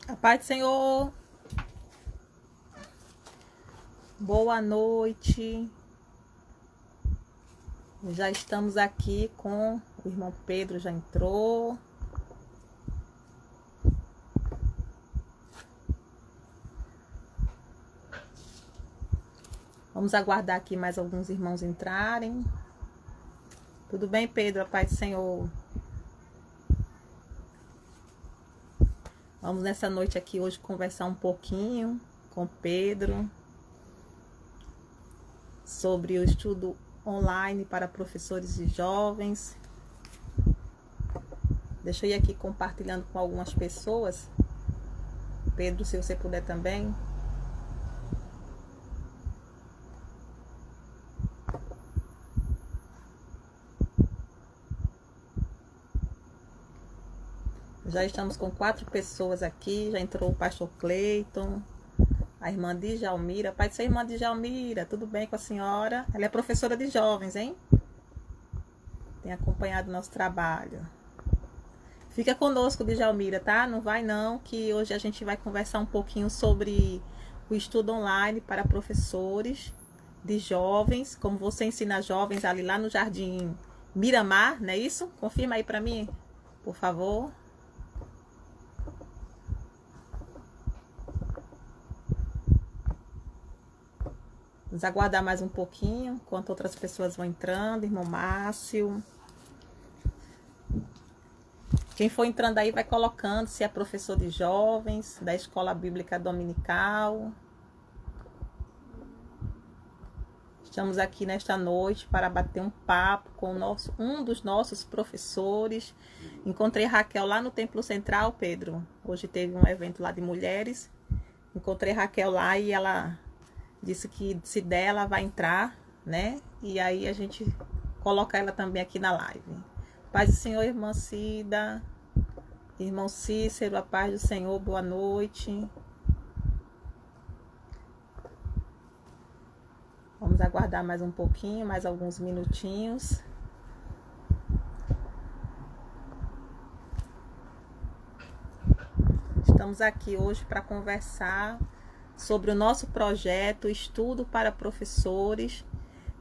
A paz do Senhor, boa noite. Já estamos aqui com o irmão Pedro, já entrou. Vamos aguardar aqui mais alguns irmãos entrarem. Tudo bem, Pedro? A paz do Senhor. Vamos nessa noite aqui hoje conversar um pouquinho com Pedro sobre o estudo online para professores e jovens. Deixa eu ir aqui compartilhando com algumas pessoas. Pedro, se você puder também. Já estamos com 4 pessoas aqui. Já entrou o pastor Cleiton, a irmã Djalmira. Pai de ser irmã Djalmira, tudo bem com a senhora? Ela é professora de jovens, hein? Tem acompanhado o nosso trabalho. Fica conosco, Djalmira, tá? Não vai não, que hoje a gente vai conversar um pouquinho sobre o estudo online para professores de jovens. Como você ensina jovens ali lá no Jardim Miramar, não é isso? Confirma aí para mim, por favor. Vamos aguardar mais um pouquinho, enquanto outras pessoas vão entrando. Irmão Márcio. Quem for entrando aí vai colocando se é professor de jovens, da Escola Bíblica Dominical. Estamos aqui nesta noite para bater um papo com um dos nossos professores. Encontrei Raquel lá no Templo Central, Pedro. Hoje teve um evento lá de mulheres. Encontrei Raquel lá e ela disse que se der ela vai entrar, né? E aí a gente coloca ela também aqui na live. Paz do Senhor, irmã Cida, irmão Cícero, a paz do Senhor, boa noite. Vamos aguardar mais um pouquinho, mais alguns minutinhos. Estamos aqui hoje para conversar sobre o nosso projeto Estudo para Professores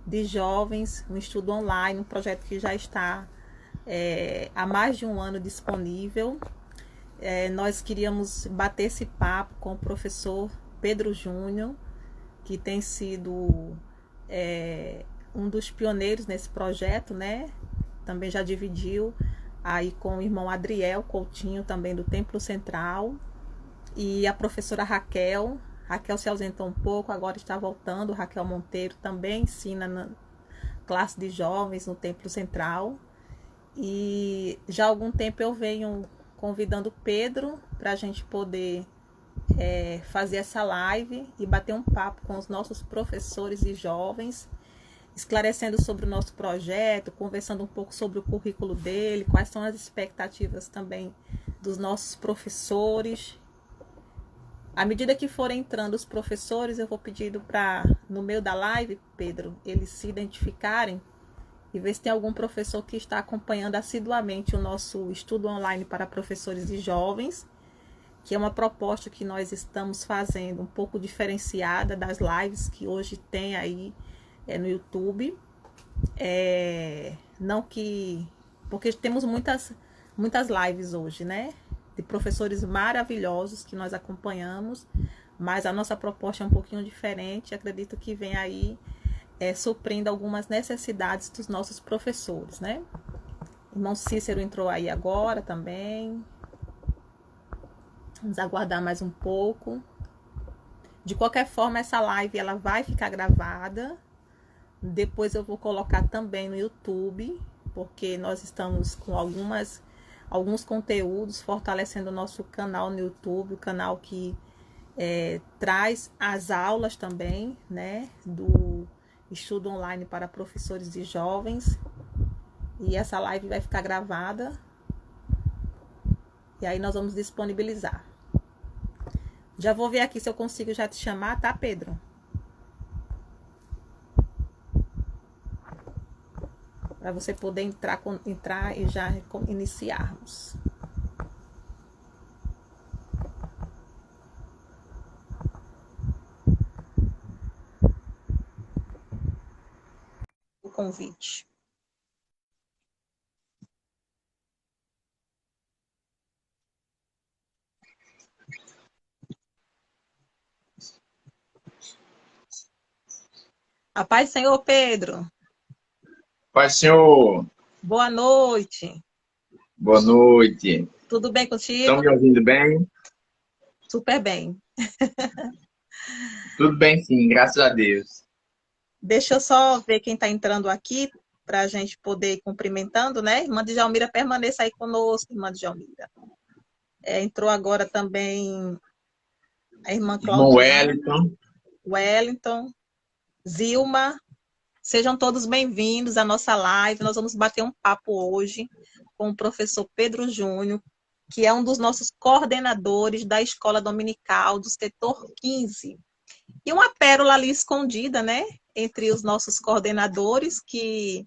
de Jovens, um estudo online, um projeto que já está há mais de um ano disponível. Nós queríamos bater esse papo com o professor Pedro Júnior, que tem sido um dos pioneiros nesse projeto, né? Também já dividiu aí com o irmão Adriel Coutinho, também do Templo Central, e a professora Raquel. Raquel se ausentou um pouco, agora está voltando. Raquel Monteiro também ensina na classe de jovens no Templo Central. E já há algum tempo eu venho convidando Pedro para a gente poder fazer essa live e bater um papo com os nossos professores e jovens, esclarecendo sobre o nosso projeto, conversando um pouco sobre o currículo dele, quais são as expectativas também dos nossos professores. À medida que forem entrando os professores, eu vou pedindo para, no meio da live, Pedro, eles se identificarem e ver se tem algum professor que está acompanhando assiduamente o nosso estudo online para professores e jovens, que é uma proposta que nós estamos fazendo um pouco diferenciada das lives que hoje tem aí no YouTube. Não que... Porque temos muitas lives hoje, né? De professores maravilhosos que nós acompanhamos, mas a nossa proposta é um pouquinho diferente. Acredito que vem aí suprindo algumas necessidades dos nossos professores, né? Irmão Cícero entrou aí agora também. Vamos aguardar mais um pouco. De qualquer forma, essa live ela vai ficar gravada. Depois eu vou colocar também no YouTube, porque nós estamos com alguns conteúdos fortalecendo o nosso canal no YouTube, o canal que traz as aulas também, né, do estudo online para professores e jovens. E essa live vai ficar gravada e aí nós vamos disponibilizar. Já vou ver aqui se eu consigo já te chamar, tá, Pedro? Para você poder entrar e já iniciarmos. convite. A paz do Senhor, Pedro. Paz, Senhor. Boa noite. Boa noite. Tudo bem Estão contigo? me ouvindo bem? Super bem. Tudo bem, sim, graças a Deus. Deixa eu só ver quem está entrando aqui para a gente poder ir cumprimentando, né? Irmã Djalmira, permaneça aí conosco, irmã Djalmira. Entrou agora também a irmã Irmão Claudinha, Wellington. Wellington, Zilma. Sejam todos bem-vindos à nossa live. Nós vamos bater um papo hoje com o professor Pedro Júnior, que é um dos nossos coordenadores da Escola Dominical do setor 15. E uma pérola ali escondida, né? Entre os nossos coordenadores, que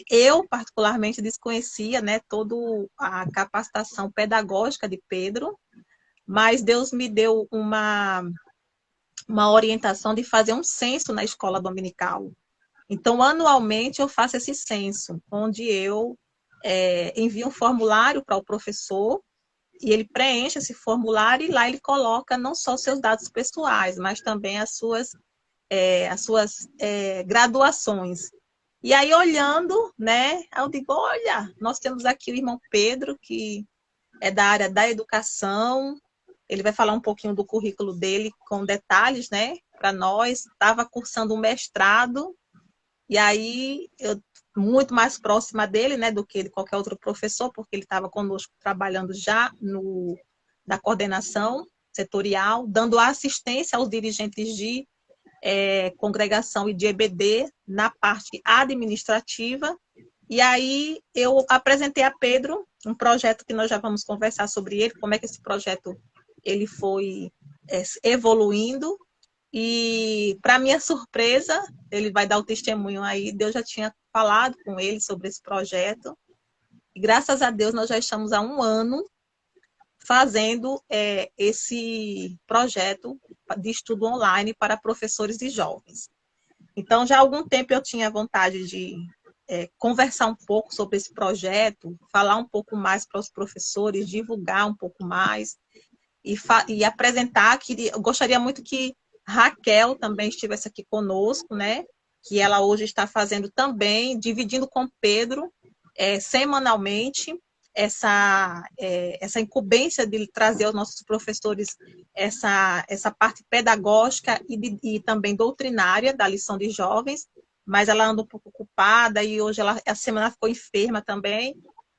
eu particularmente desconhecia, né? Toda a capacitação pedagógica de Pedro, mas Deus me deu uma orientação de fazer um censo na escola dominical. Então, anualmente, eu faço esse censo, onde eu envio um formulário para o professor e ele preenche esse formulário e lá ele coloca não só os seus dados pessoais, mas também as suas graduações. E aí, olhando, né, eu digo, olha, nós temos aqui o irmão Pedro, que é da área da educação, ele vai falar um pouquinho do currículo dele com detalhes, né, para nós. Estava cursando um mestrado, e aí eu muito mais próxima dele, né, do que de qualquer outro professor, porque ele estava conosco trabalhando já na coordenação setorial, dando assistência aos dirigentes de congregação e de EBD na parte administrativa. E aí eu apresentei a Pedro um projeto que nós já vamos conversar sobre ele, como é que esse projeto ele foi evoluindo. E, para minha surpresa, ele vai dar o testemunho aí, Deus já tinha falado com ele sobre esse projeto. E graças a Deus nós já estamos há um ano fazendo esse projeto de estudo online para professores e jovens. Então, já há algum tempo eu tinha vontade de conversar um pouco sobre esse projeto, falar um pouco mais para os professores, divulgar um pouco mais e apresentar. Eu gostaria muito que Raquel também estivesse aqui conosco, né? Que ela hoje está fazendo também, dividindo com Pedro, semanalmente, essa incumbência de trazer aos nossos professores essa parte pedagógica e também doutrinária da lição de jovens, mas ela anda um pouco ocupada e hoje essa semana ficou enferma também.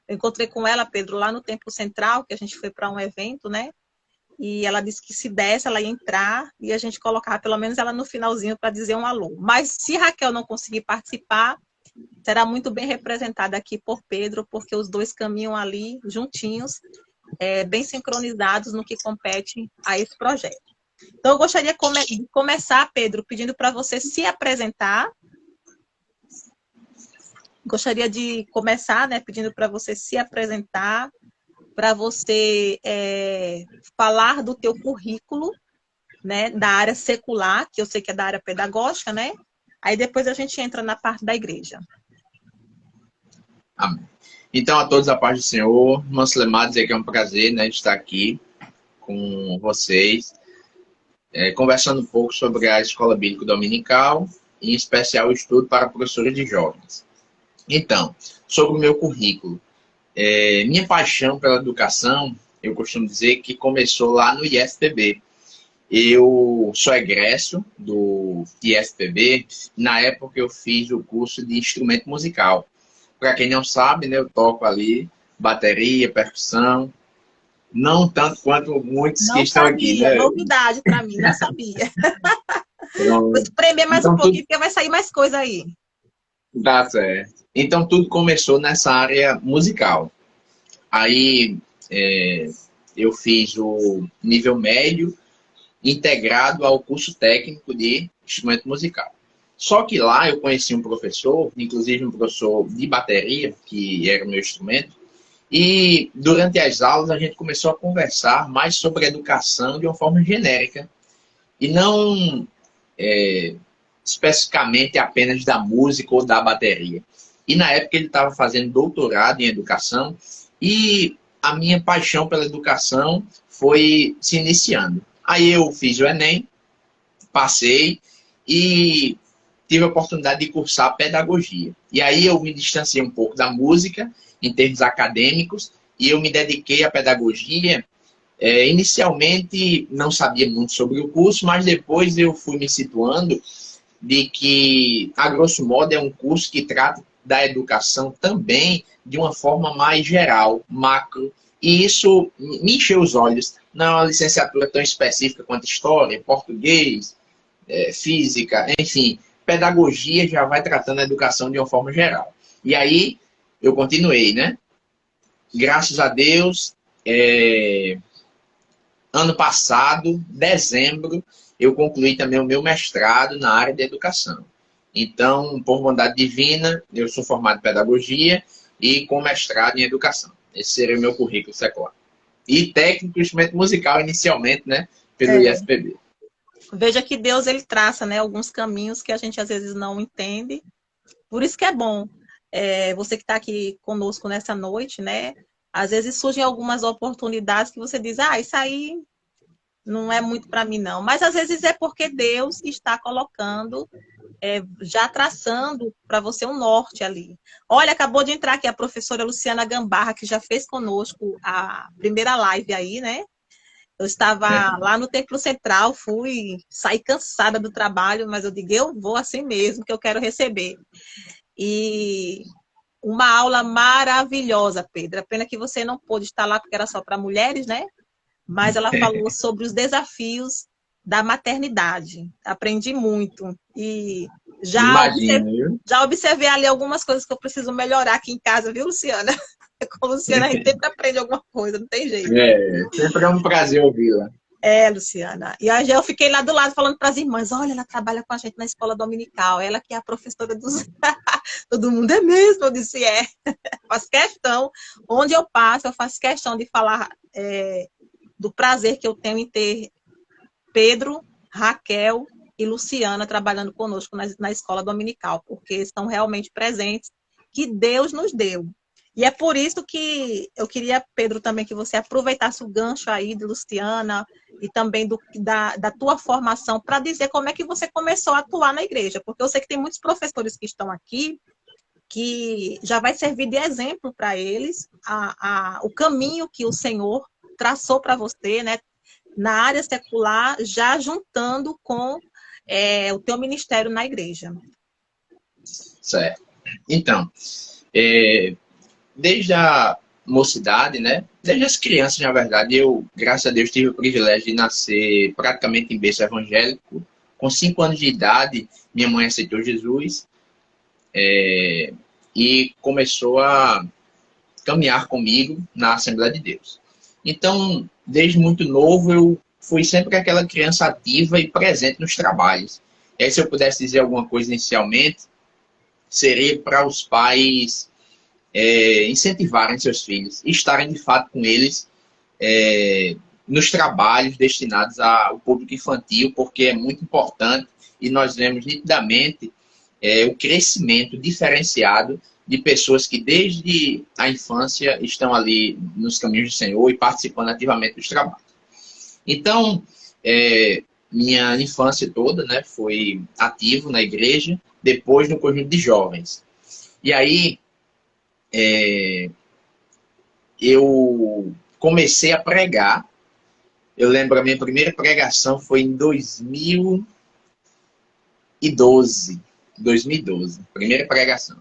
Eu encontrei com ela, Pedro, lá no Templo Central, que a gente foi para um evento, né? E ela disse que se desse, ela ia entrar e a gente colocava pelo menos ela no finalzinho para dizer um alô. Mas se Raquel não conseguir participar, será muito bem representada aqui por Pedro, porque os dois caminham ali juntinhos, bem sincronizados no que compete a esse projeto. Então, eu gostaria de começar, Pedro, pedindo para você se apresentar. Gostaria de começar, né, pedindo para você se apresentar, para você falar do teu currículo, né, da área secular, que eu sei que é da área pedagógica, né? Aí depois a gente entra na parte da igreja. Amém. Então, a todos a paz do Senhor. Irmão Sulemar, dizer que é um prazer, né, estar aqui com vocês, conversando um pouco sobre a Escola Bíblica Dominical, em especial o estudo para professores de jovens. Então, sobre o meu currículo. Minha paixão pela educação, eu costumo dizer que começou lá no IFPB. Eu sou egresso do IFPB. Na época, eu fiz o curso de instrumento musical. Para quem não sabe, né, eu toco ali bateria, percussão. Não tanto quanto muitos que Não estão aqui, sabia, né? novidade para mim, não sabia. Vou Então, espremer mais um então pouquinho, tudo porque vai sair mais coisa aí. dá certo. Então tudo começou nessa área musical. Aí eu fiz o nível médio integrado ao curso técnico de instrumento musical. Só que lá eu conheci um professor, inclusive um professor de bateria, que era o meu instrumento, e durante as aulas a gente começou a conversar mais sobre educação de uma forma genérica, e não especificamente apenas da música ou da bateria. E na época ele estava fazendo doutorado em educação e a minha paixão pela educação foi se iniciando. Aí eu fiz o Enem, passei e tive a oportunidade de cursar pedagogia. E aí eu me distanciei um pouco da música, em termos acadêmicos, e eu me dediquei à pedagogia. Inicialmente não sabia muito sobre o curso, mas depois eu fui me situando de que, a grosso modo, é um curso que trata da educação também de uma forma mais geral, macro, e isso me encheu os olhos. Não é uma licenciatura tão específica quanto história, português, física, enfim, pedagogia já vai tratando a educação de uma forma geral. E aí eu continuei, né? Graças a Deus, ano passado, dezembro, eu concluí também o meu mestrado na área de educação. Então, por bondade divina, eu sou formado em pedagogia e com mestrado em educação. Esse seria o meu currículo secular. E técnico de instrumento musical, inicialmente, né, pelo IFPB. Veja que Deus, ele traça, né, alguns caminhos que a gente às vezes não entende. Por isso que é bom. Você que está aqui conosco nessa noite, né, às vezes surgem algumas oportunidades que você diz, isso aí não é muito para mim, não. Mas às vezes é porque Deus está colocando, já traçando para você um norte ali. Olha, acabou de entrar aqui a professora Luciana Gambarra, que já fez conosco a primeira live aí, né? Eu estava lá no Templo Central, saí cansada do trabalho, mas eu digo, eu vou assim mesmo, que eu quero receber. E uma aula maravilhosa, Pedro. A pena que você não pôde estar lá, porque era só para mulheres, né? Mas ela falou sobre os desafios da maternidade. Aprendi muito. E Imagino. já observei ali algumas coisas que eu preciso melhorar aqui em casa, viu, Luciana? Com a Luciana a gente sempre aprende alguma coisa, não tem jeito. Sempre é um prazer ouvi-la. Luciana. E aí eu fiquei lá do lado falando para as irmãs, olha, ela trabalha com a gente na escola dominical, ela que é a professora dos... Todo mundo é mesmo, eu disse, faço questão, onde eu passo, eu faço questão de falar do prazer que eu tenho em ter Pedro, Raquel e Luciana trabalhando conosco na escola dominical, porque estão realmente presentes, que Deus nos deu. E é por isso que eu queria, Pedro, também que você aproveitasse o gancho aí de Luciana e também da tua formação para dizer como é que você começou a atuar na igreja, porque eu sei que tem muitos professores que estão aqui que já vai servir de exemplo para eles o caminho que o Senhor traçou para você, né, na área secular, já juntando com o teu ministério na igreja. Certo. Então, desde a mocidade, né? Desde as crianças, na verdade, eu, graças a Deus, tive o privilégio de nascer praticamente em berço evangélico. Com 5 anos de idade, minha mãe aceitou Jesus e começou a caminhar comigo na Assembleia de Deus. Então, desde muito novo, eu fui sempre aquela criança ativa e presente nos trabalhos. E aí, se eu pudesse dizer alguma coisa inicialmente, seria para os pais incentivarem seus filhos, estarem de fato com eles nos trabalhos destinados ao público infantil, porque é muito importante e nós vemos nitidamente o crescimento diferenciado de pessoas que desde a infância estão ali nos caminhos do Senhor e participando ativamente dos trabalhos. Então, minha infância toda, né, foi ativo na igreja, depois no conjunto de jovens. E aí, eu comecei a pregar. Eu lembro, a minha primeira pregação foi em 2012. Primeira pregação.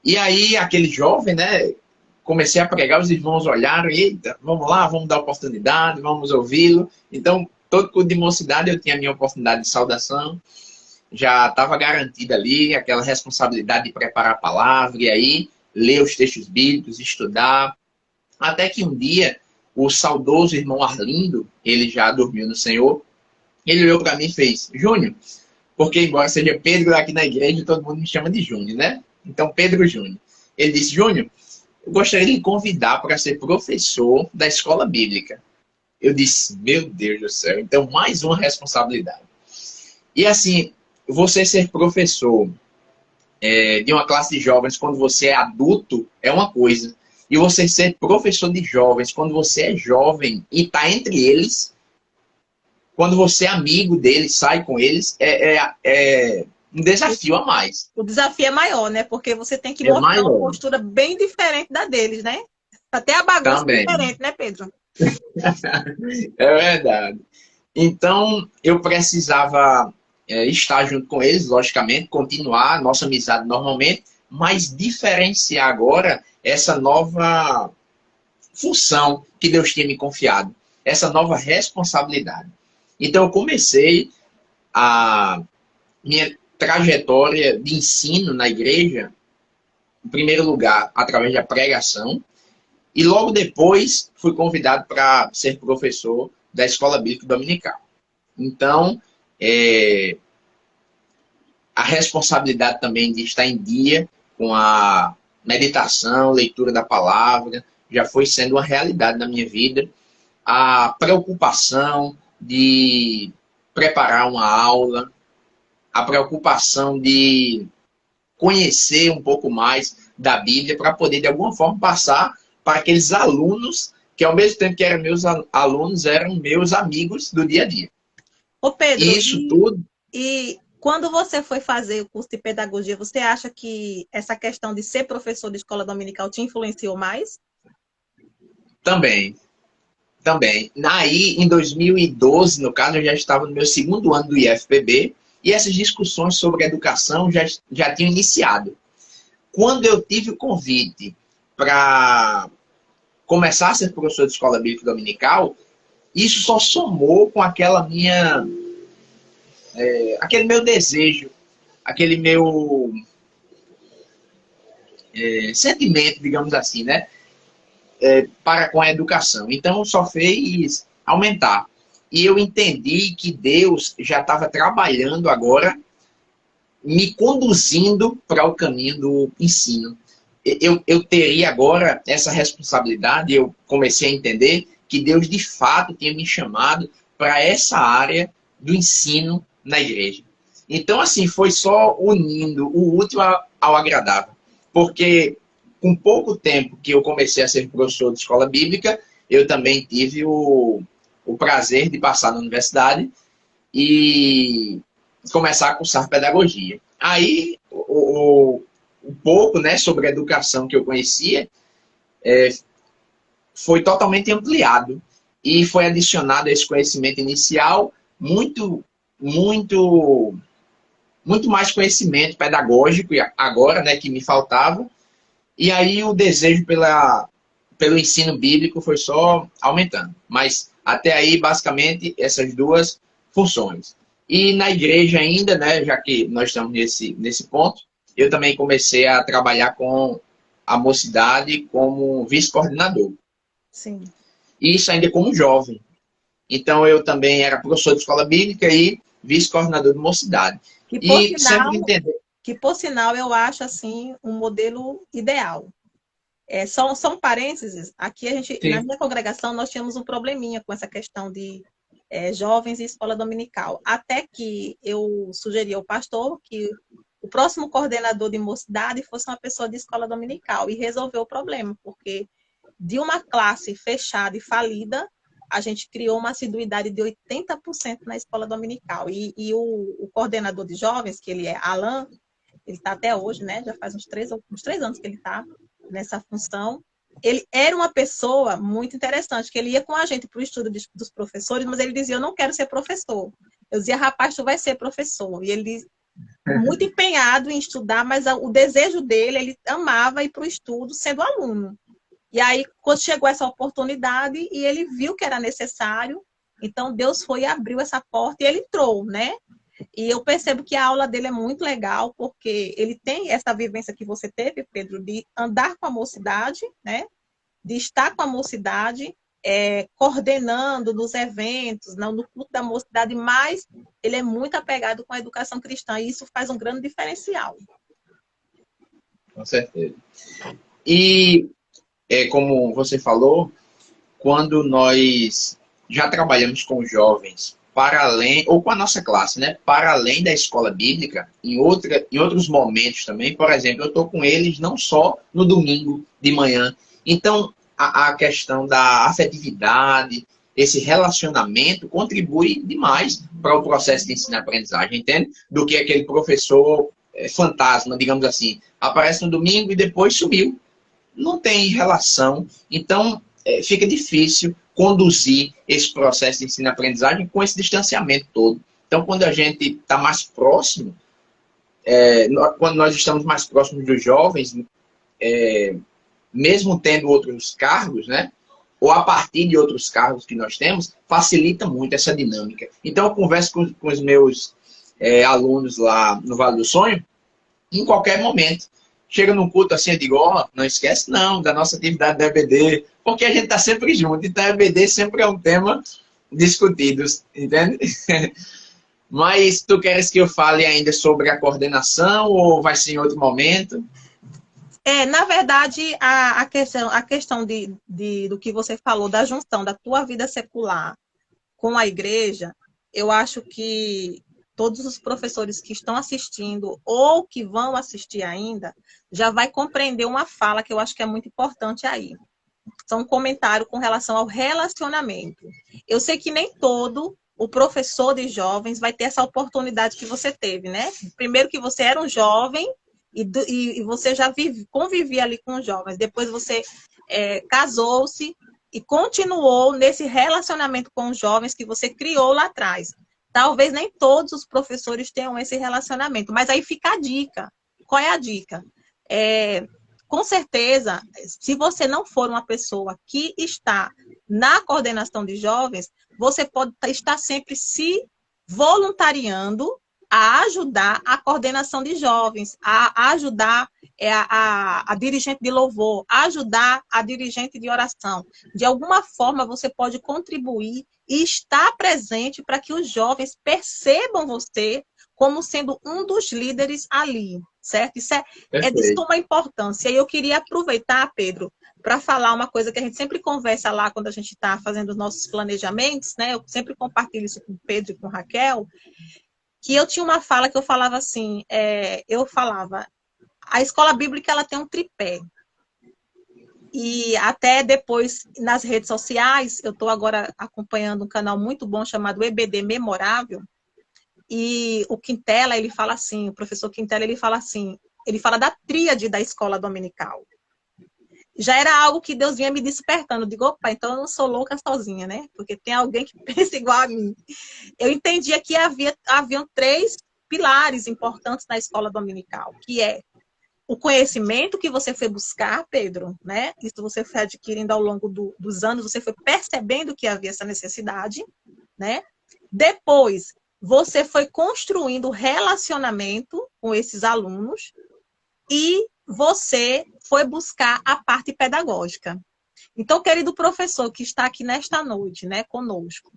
E aí, aquele jovem, né, comecei a pregar, os irmãos olharam, eita, vamos lá, vamos dar oportunidade, vamos ouvi-lo. Então, todo culto de mocidade eu tinha a minha oportunidade de saudação, já estava garantida ali, aquela responsabilidade de preparar a palavra, e aí, ler os textos bíblicos, estudar, até que um dia, o saudoso irmão Arlindo, ele já dormiu no Senhor, ele olhou para mim e fez, Júnior, porque embora seja Pedro aqui na igreja, todo mundo me chama de Júnior, né? Então, Pedro Júnior. Ele disse, Júnior, eu gostaria de lhe convidar para ser professor da escola bíblica. Eu disse, meu Deus do céu, então mais uma responsabilidade. E assim, você ser professor de uma classe de jovens quando você é adulto é uma coisa. E você ser professor de jovens quando você é jovem e está entre eles, quando você é amigo deles, sai com eles, é um desafio a mais. O desafio é maior, né? Porque você tem que É mostrar uma maior postura bem diferente da deles, né? Até a bagunça é também. diferente, né, Pedro? É verdade. Então, eu precisava estar junto com eles, logicamente, continuar a nossa amizade normalmente, mas diferenciar agora essa nova função que Deus tinha me confiado, essa nova responsabilidade. Então, eu comecei a minha trajetória de ensino na igreja, em primeiro lugar, através da pregação, e logo depois fui convidado para ser professor da Escola Bíblica Dominical. Então, a responsabilidade também de estar em dia com a meditação, leitura da palavra, já foi sendo uma realidade na minha vida. A preocupação de preparar uma aula, a preocupação de conhecer um pouco mais da Bíblia para poder, de alguma forma, passar para aqueles alunos que, ao mesmo tempo que eram meus alunos, eram meus amigos do dia a dia. Ô, Pedro, E isso tudo e quando você foi fazer o curso de pedagogia, você acha que essa questão de ser professor de escola dominical te influenciou mais? também. Também. Aí, em 2012, no caso, eu já estava no meu segundo ano do IFPB e essas discussões sobre educação já tinham iniciado. Quando eu tive o convite para começar a ser professor de escola bíblica dominical, isso só somou com aquela aquele meu desejo, aquele meu sentimento, digamos assim, né? Para com a educação. Então, só fez aumentar. E eu entendi que Deus já estava trabalhando agora, me conduzindo para o caminho do ensino. Eu teria agora essa responsabilidade, eu comecei a entender que Deus de fato tinha me chamado para essa área do ensino na igreja. Então, assim, foi só unindo o útil ao agradável. Porque com pouco tempo que eu comecei a ser professor de escola bíblica, eu também tive o prazer de passar na universidade e começar a cursar pedagogia. Aí, o pouco, né, sobre a educação que eu conhecia foi totalmente ampliado e foi adicionado a esse conhecimento inicial muito, muito mais conhecimento pedagógico agora, né, que me faltava. E aí o desejo pelo ensino bíblico foi só aumentando. Mas até aí, basicamente, essas duas funções. E na igreja ainda, né, já que nós estamos nesse ponto, eu também comecei a trabalhar com a mocidade como vice-coordenador. Sim. E isso ainda como jovem. Então eu também era professor de escola bíblica e vice-coordenador de mocidade. Que por E sempre sinal, entender. que por sinal eu acho assim um modelo ideal. São parênteses. Aqui na Sim, minha congregação, nós tínhamos um probleminha com essa questão de jovens e escola dominical. Até que eu sugeri ao pastor que o próximo coordenador de mocidade fosse uma pessoa de escola dominical e resolveu o problema, porque de uma classe fechada e falida, a gente criou uma assiduidade de 80% na escola dominical. E o coordenador de jovens, que ele é Alan, ele está até hoje, né? Já faz uns 3 anos que ele está nessa função. Ele era uma pessoa muito interessante, que ele ia com a gente para o estudo dos professores, mas ele dizia, eu não quero ser professor. Eu dizia, rapaz, tu vai ser professor. E ele muito empenhado em estudar, mas o desejo dele, ele amava ir para o estudo sendo aluno. E aí, quando chegou essa oportunidade, e ele viu que era necessário, então Deus foi e abriu essa porta e ele entrou, né? E eu percebo que a aula dele é muito legal, porque ele tem essa vivência que você teve, Pedro, de andar com a mocidade, né? De estar com a mocidade, coordenando nos eventos, no culto da mocidade, mas ele é muito apegado com a educação cristã, e isso faz um grande diferencial. com certeza. E, como você falou, quando nós já trabalhamos com jovens para além, ou com a nossa classe, né? Para além da escola bíblica, em outros momentos também. Por exemplo, eu estou com eles não só no domingo de manhã. Então, a questão da afetividade, esse relacionamento contribui demais para o processo de ensino-aprendizagem, entende? Do que aquele professor fantasma, digamos assim, aparece no domingo e depois sumiu. Não tem relação. Então, fica difícil conduzir esse processo de ensino-aprendizagem com esse distanciamento todo. Então, quando a gente está mais próximo, quando nós estamos mais próximos dos jovens, mesmo tendo outros cargos, né? Ou a partir de outros cargos que nós temos, facilita muito essa dinâmica. Então, eu converso com os meus alunos lá no Vale do Sonho, em qualquer momento. Chega num culto assim, eu digo, não esquece não da nossa atividade da EBD, porque a gente está sempre junto, então a EBD sempre é um tema discutido, entende? Mas tu queres que eu fale ainda sobre a coordenação ou vai ser em outro momento? Na verdade, a questão do que você falou, da junção da tua vida secular com a igreja, eu acho que todos os professores que estão assistindo ou que vão assistir ainda, já vai compreender uma fala que eu acho que é muito importante aí. São um comentário com relação ao relacionamento. Eu sei que nem todo o professor de jovens vai ter essa oportunidade que você teve, né? Primeiro que você era um jovem e você já convivia ali com os jovens. Depois você casou-se e continuou nesse relacionamento com os jovens que você criou lá atrás. Talvez nem todos os professores tenham esse relacionamento, mas aí fica a dica. Qual é a dica? Com certeza, se você não for uma pessoa que está na coordenação de jovens, você pode estar sempre se voluntariando a ajudar a coordenação de jovens, a ajudar a dirigente de louvor, a ajudar a dirigente de oração. De alguma forma, você pode contribuir e estar presente para que os jovens percebam você como sendo um dos líderes ali, certo? Isso é de suma importância. E eu queria aproveitar, Pedro, para falar uma coisa que a gente sempre conversa lá quando a gente está fazendo os nossos planejamentos, né? Eu sempre compartilho isso com o Pedro e com a Raquel, que eu tinha uma fala que eu falava assim, a escola bíblica ela tem um tripé. E até depois, nas redes sociais, eu estou agora acompanhando um canal muito bom chamado EBD Memorável, e o Quintela, ele fala assim, o professor Quintela, ele fala assim, ele fala da tríade da escola dominical. Já era algo que Deus vinha me despertando. Eu digo, opa, então eu não sou louca sozinha, né? Porque tem alguém que pensa igual a mim. Eu entendia que haviam 3 pilares importantes na escola dominical, que é o conhecimento que você foi buscar, Pedro, né? Isso você foi adquirindo ao longo dos anos, você foi percebendo que havia essa necessidade, né? Depois, você foi construindo relacionamento com esses alunos e você foi buscar a parte pedagógica. Então, querido professor que está aqui nesta noite, né, conosco,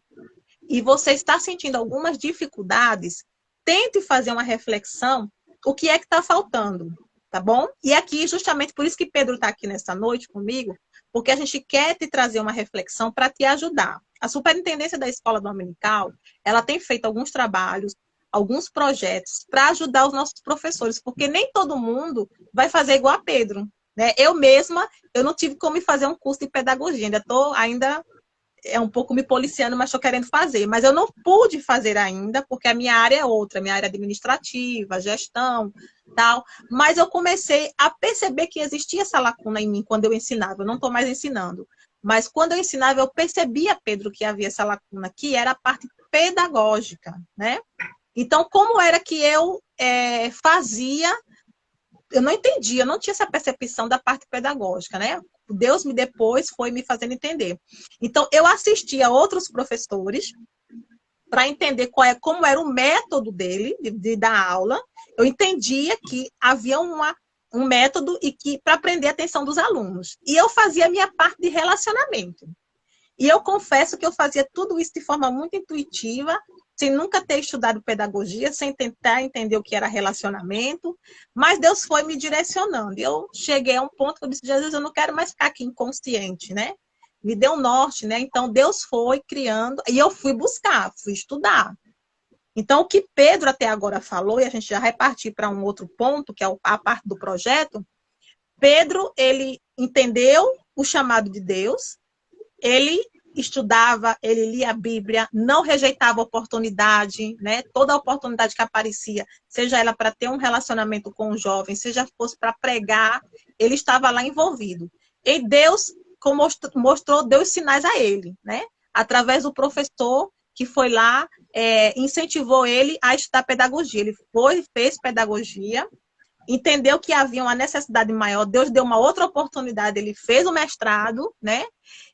e você está sentindo algumas dificuldades, tente fazer uma reflexão, o que é que está faltando, tá bom? E aqui, justamente por isso que Pedro está aqui nesta noite comigo, porque a gente quer te trazer uma reflexão para te ajudar. A Superintendência da Escola Dominical, ela tem feito alguns trabalhos, alguns projetos para ajudar os nossos professores, porque nem todo mundo vai fazer igual a Pedro, né? Eu mesma, eu não tive como fazer um curso de pedagogia, ainda um pouco me policiando, mas estou querendo fazer. Mas eu não pude fazer ainda, porque a minha área é outra, a minha área administrativa, gestão, tal. Mas eu comecei a perceber que existia essa lacuna em mim quando eu ensinava. Eu não estou mais ensinando. Mas quando eu ensinava, eu percebia, Pedro, que havia essa lacuna, que era a parte pedagógica, né? Então, como era que eu fazia? Eu não entendia, eu não tinha essa percepção da parte pedagógica, né? Deus depois foi me fazendo entender. Então, eu assistia a outros professores para entender como era o método dele de dar aula. Eu entendia que havia um método e que para prender a atenção dos alunos. E eu fazia a minha parte de relacionamento. E eu confesso que eu fazia tudo isso de forma muito intuitiva, sem nunca ter estudado pedagogia, sem tentar entender o que era relacionamento, mas Deus foi me direcionando. E eu cheguei a um ponto que eu disse, Jesus, eu não quero mais ficar aqui inconsciente, né? me deu um norte, né? Então, Deus foi criando, e eu fui buscar, fui estudar. Então, o que Pedro até agora falou, e a gente já vai partir para um outro ponto, que é a parte do projeto, Pedro, ele entendeu o chamado de Deus, ele estudava, ele lia a Bíblia, não rejeitava a oportunidade, né? Toda oportunidade que aparecia, seja ela para ter um relacionamento com o jovem, seja fosse para pregar, ele estava lá envolvido. E Deus deu os sinais a ele, né? Através do professor que foi lá, incentivou ele a estudar pedagogia. Ele fez pedagogia, entendeu que havia uma necessidade maior, Deus deu uma outra oportunidade, ele fez o mestrado, né?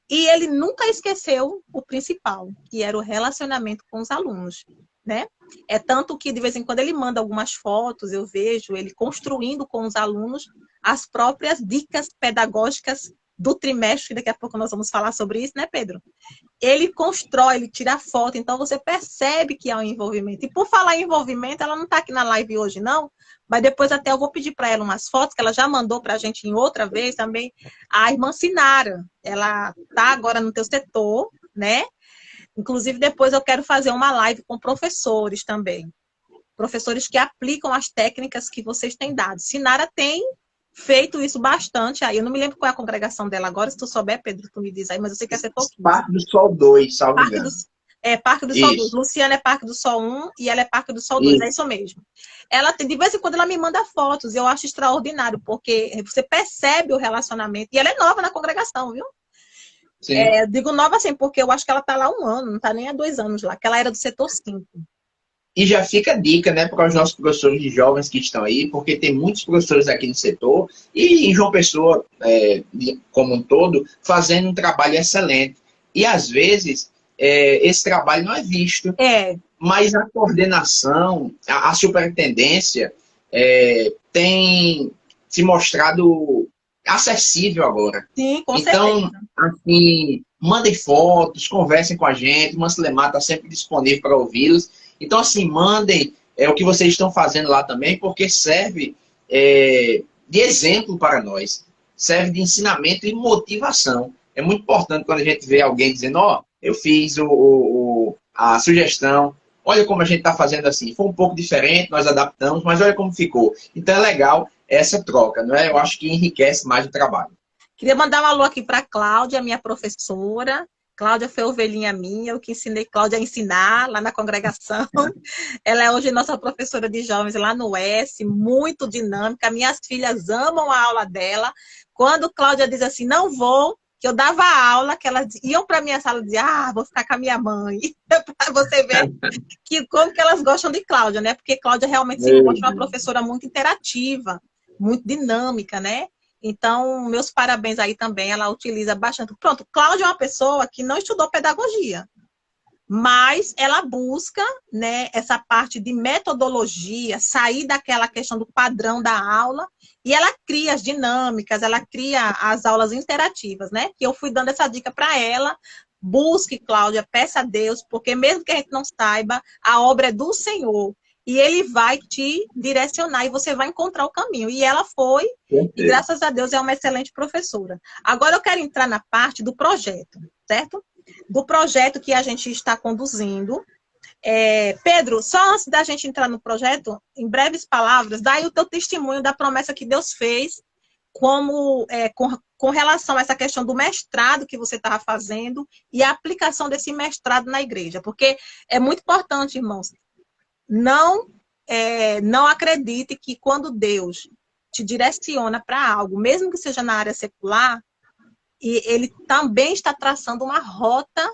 E ele nunca esqueceu o principal, que era o relacionamento com os alunos, né? É tanto que, de vez em quando, ele manda algumas fotos, eu vejo ele construindo com os alunos as próprias dicas pedagógicas do trimestre, daqui a pouco nós vamos falar sobre isso, né, Pedro? Ele constrói, ele tira foto, então você percebe que há um envolvimento. E por falar em envolvimento, ela não está aqui na live hoje, não, mas depois até eu vou pedir para ela umas fotos, que ela já mandou para a gente em outra vez também. A irmã Sinara, ela está agora no teu setor, né? Inclusive, depois eu quero fazer uma live com professores também. Professores que aplicam as técnicas que vocês têm dado. Sinara tem feito isso bastante aí. Eu não me lembro qual é a congregação dela agora, se tu souber, Pedro, tu me diz aí, mas eu sei que é setor 15. Parque do Sol 2, salvo engano. Parque do Sol 2. Luciana é Parque do Sol 1 e ela é Parque do Sol 2, é isso mesmo. Ela tem, de vez em quando ela me manda fotos, eu acho extraordinário, porque você percebe o relacionamento, e ela é nova na congregação, viu? Digo nova assim, porque eu acho que ela está lá há 1 ano, não está nem há 2 anos lá, que ela era do setor 5. E já fica a dica, né, para os nossos professores de jovens que estão aí, porque tem muitos professores aqui no setor e em João Pessoa, como um todo, fazendo um trabalho excelente. E, às vezes, esse trabalho não é visto. Mas a coordenação, a superintendência tem se mostrado acessível agora. Sim, com então, certeza. Assim, mandem fotos, conversem com a gente, o Mancelemar está sempre disponível para ouvi-los. Então, assim, mandem o que vocês estão fazendo lá também, porque serve de exemplo para nós. Serve de ensinamento e motivação. É muito importante quando a gente vê alguém dizendo, eu fiz a sugestão, olha como a gente está fazendo assim. Foi um pouco diferente, nós adaptamos, mas olha como ficou. Então é legal essa troca, não é? Eu acho que enriquece mais o trabalho. Queria mandar um alô aqui para a Cláudia, minha professora. Cláudia foi ovelhinha minha, eu que ensinei Cláudia a ensinar lá na congregação. Ela é hoje nossa professora de jovens lá no S, muito dinâmica. Minhas filhas amam a aula dela. Quando Cláudia diz assim, não vou, que eu dava aula, que elas iam para a minha sala e diziam, vou ficar com a minha mãe. Para você ver como que elas gostam de Cláudia, né? Porque Cláudia realmente se mostra uma professora muito interativa, muito dinâmica, né? Então, meus parabéns aí também, ela utiliza bastante. Pronto, Cláudia é uma pessoa que não estudou pedagogia, mas ela busca, né, essa parte de metodologia, sair daquela questão do padrão da aula, e ela cria as dinâmicas, ela cria as aulas interativas, né? Que eu fui dando essa dica para ela. Busque, Cláudia, peça a Deus, porque mesmo que a gente não saiba, a obra é do Senhor. E ele vai te direcionar e você vai encontrar o caminho. E ela foi, e graças a Deus é uma excelente professora. Agora eu quero entrar na parte do projeto, certo? Do projeto que a gente está conduzindo. Pedro, só antes da gente entrar no projeto, em breves palavras, dá aí o teu testemunho da promessa que Deus fez com relação a essa questão do mestrado que você estava fazendo e a aplicação desse mestrado na igreja. Porque é muito importante, irmãos, não acredite que quando Deus te direciona para algo, mesmo que seja na área secular, e ele também está traçando uma rota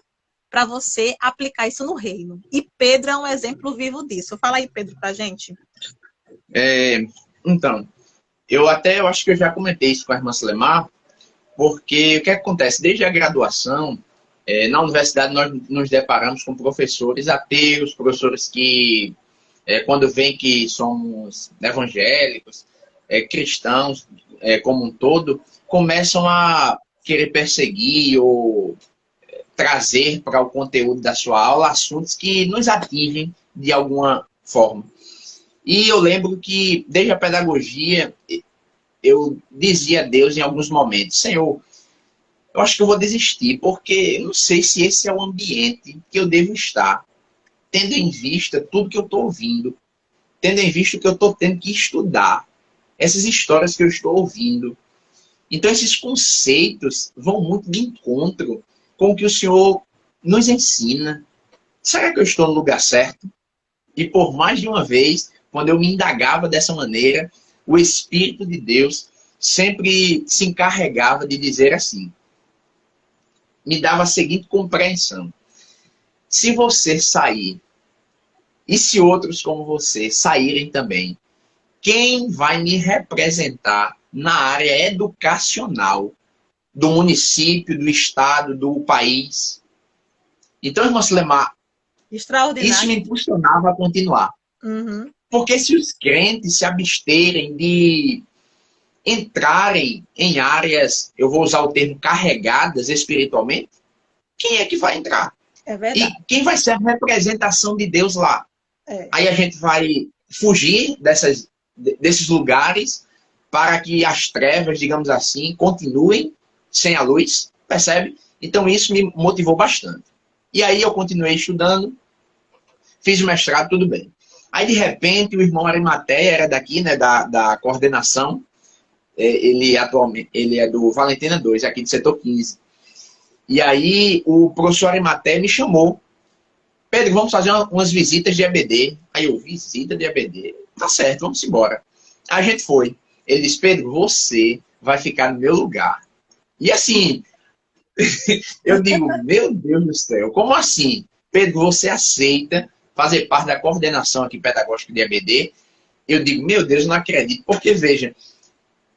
para você aplicar isso no reino. E Pedro é um exemplo vivo disso. Fala aí, Pedro, para a gente. Então, eu acho que eu já comentei isso com a irmã Selemar, porque o que acontece? Desde a graduação, na universidade nós nos deparamos com professores ateus, professores que quando veem que somos evangélicos, cristãos como um todo, começam a querer perseguir ou trazer para o conteúdo da sua aula assuntos que nos atingem de alguma forma. E eu lembro que, desde a pedagogia, eu dizia a Deus em alguns momentos, Senhor, eu acho que eu vou desistir, porque eu não sei se esse é o ambiente que eu devo estar, tendo em vista tudo que eu estou ouvindo, tendo em vista que eu estou tendo que estudar, essas histórias que eu estou ouvindo. Então, esses conceitos vão muito de encontro com o que o Senhor nos ensina. Será que eu estou no lugar certo? E por mais de uma vez, quando eu me indagava dessa maneira, o Espírito de Deus sempre se encarregava de dizer assim, me dava a seguinte compreensão. Se você sair, e se outros como você saírem também, quem vai me representar na área educacional do município, do estado, do país? Então, irmã Sulemar, isso me Extraordinário. impulsionava a continuar. Uhum. Porque se os crentes se absterem de entrarem em áreas, eu vou usar o termo carregadas espiritualmente, quem é que vai entrar? É E verdade. quem vai ser a representação de Deus lá? É. Aí a gente vai fugir desses lugares para que as trevas, digamos assim, continuem sem a luz, percebe? Então isso me motivou bastante. E aí eu continuei estudando, fiz o mestrado, tudo bem. Aí de repente o irmão Arimateia era daqui, né, da coordenação, ele atualmente ele é do Valentina 2, aqui do setor 15. E aí o professor Arimateia me chamou. Pedro, vamos fazer umas visitas de EBD. Aí eu, visita de EBD? Tá certo, vamos embora. A gente foi. Ele disse, Pedro, você vai ficar no meu lugar. E assim, eu digo, meu Deus do céu, como assim? Pedro, você aceita fazer parte da coordenação aqui pedagógica de EBD? Eu digo, meu Deus, não acredito. Porque, veja,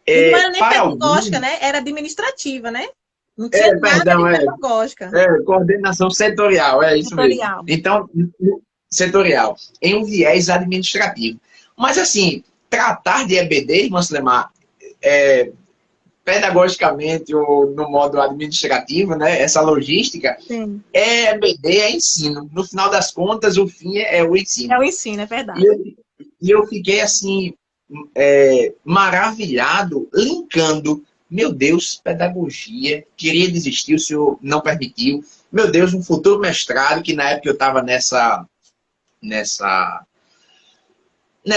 E não era nem para pedagógica, alguns... né? Era administrativa, né? Não tinha nada de Perdão, pedagógica. coordenação setorial, é isso mesmo. Tutorial. Então, setorial, em um viés administrativo. Mas, assim, tratar de EBD, irmã Sulemar, pedagogicamente ou no modo administrativo, né, essa logística, Sim. EBD é ensino. No final das contas, o fim é o ensino. É o ensino, é E verdade. eu fiquei, assim, maravilhado, linkando. Meu Deus, pedagogia, queria desistir, o senhor não permitiu. Meu Deus, um futuro mestrado, que na época eu estava nessa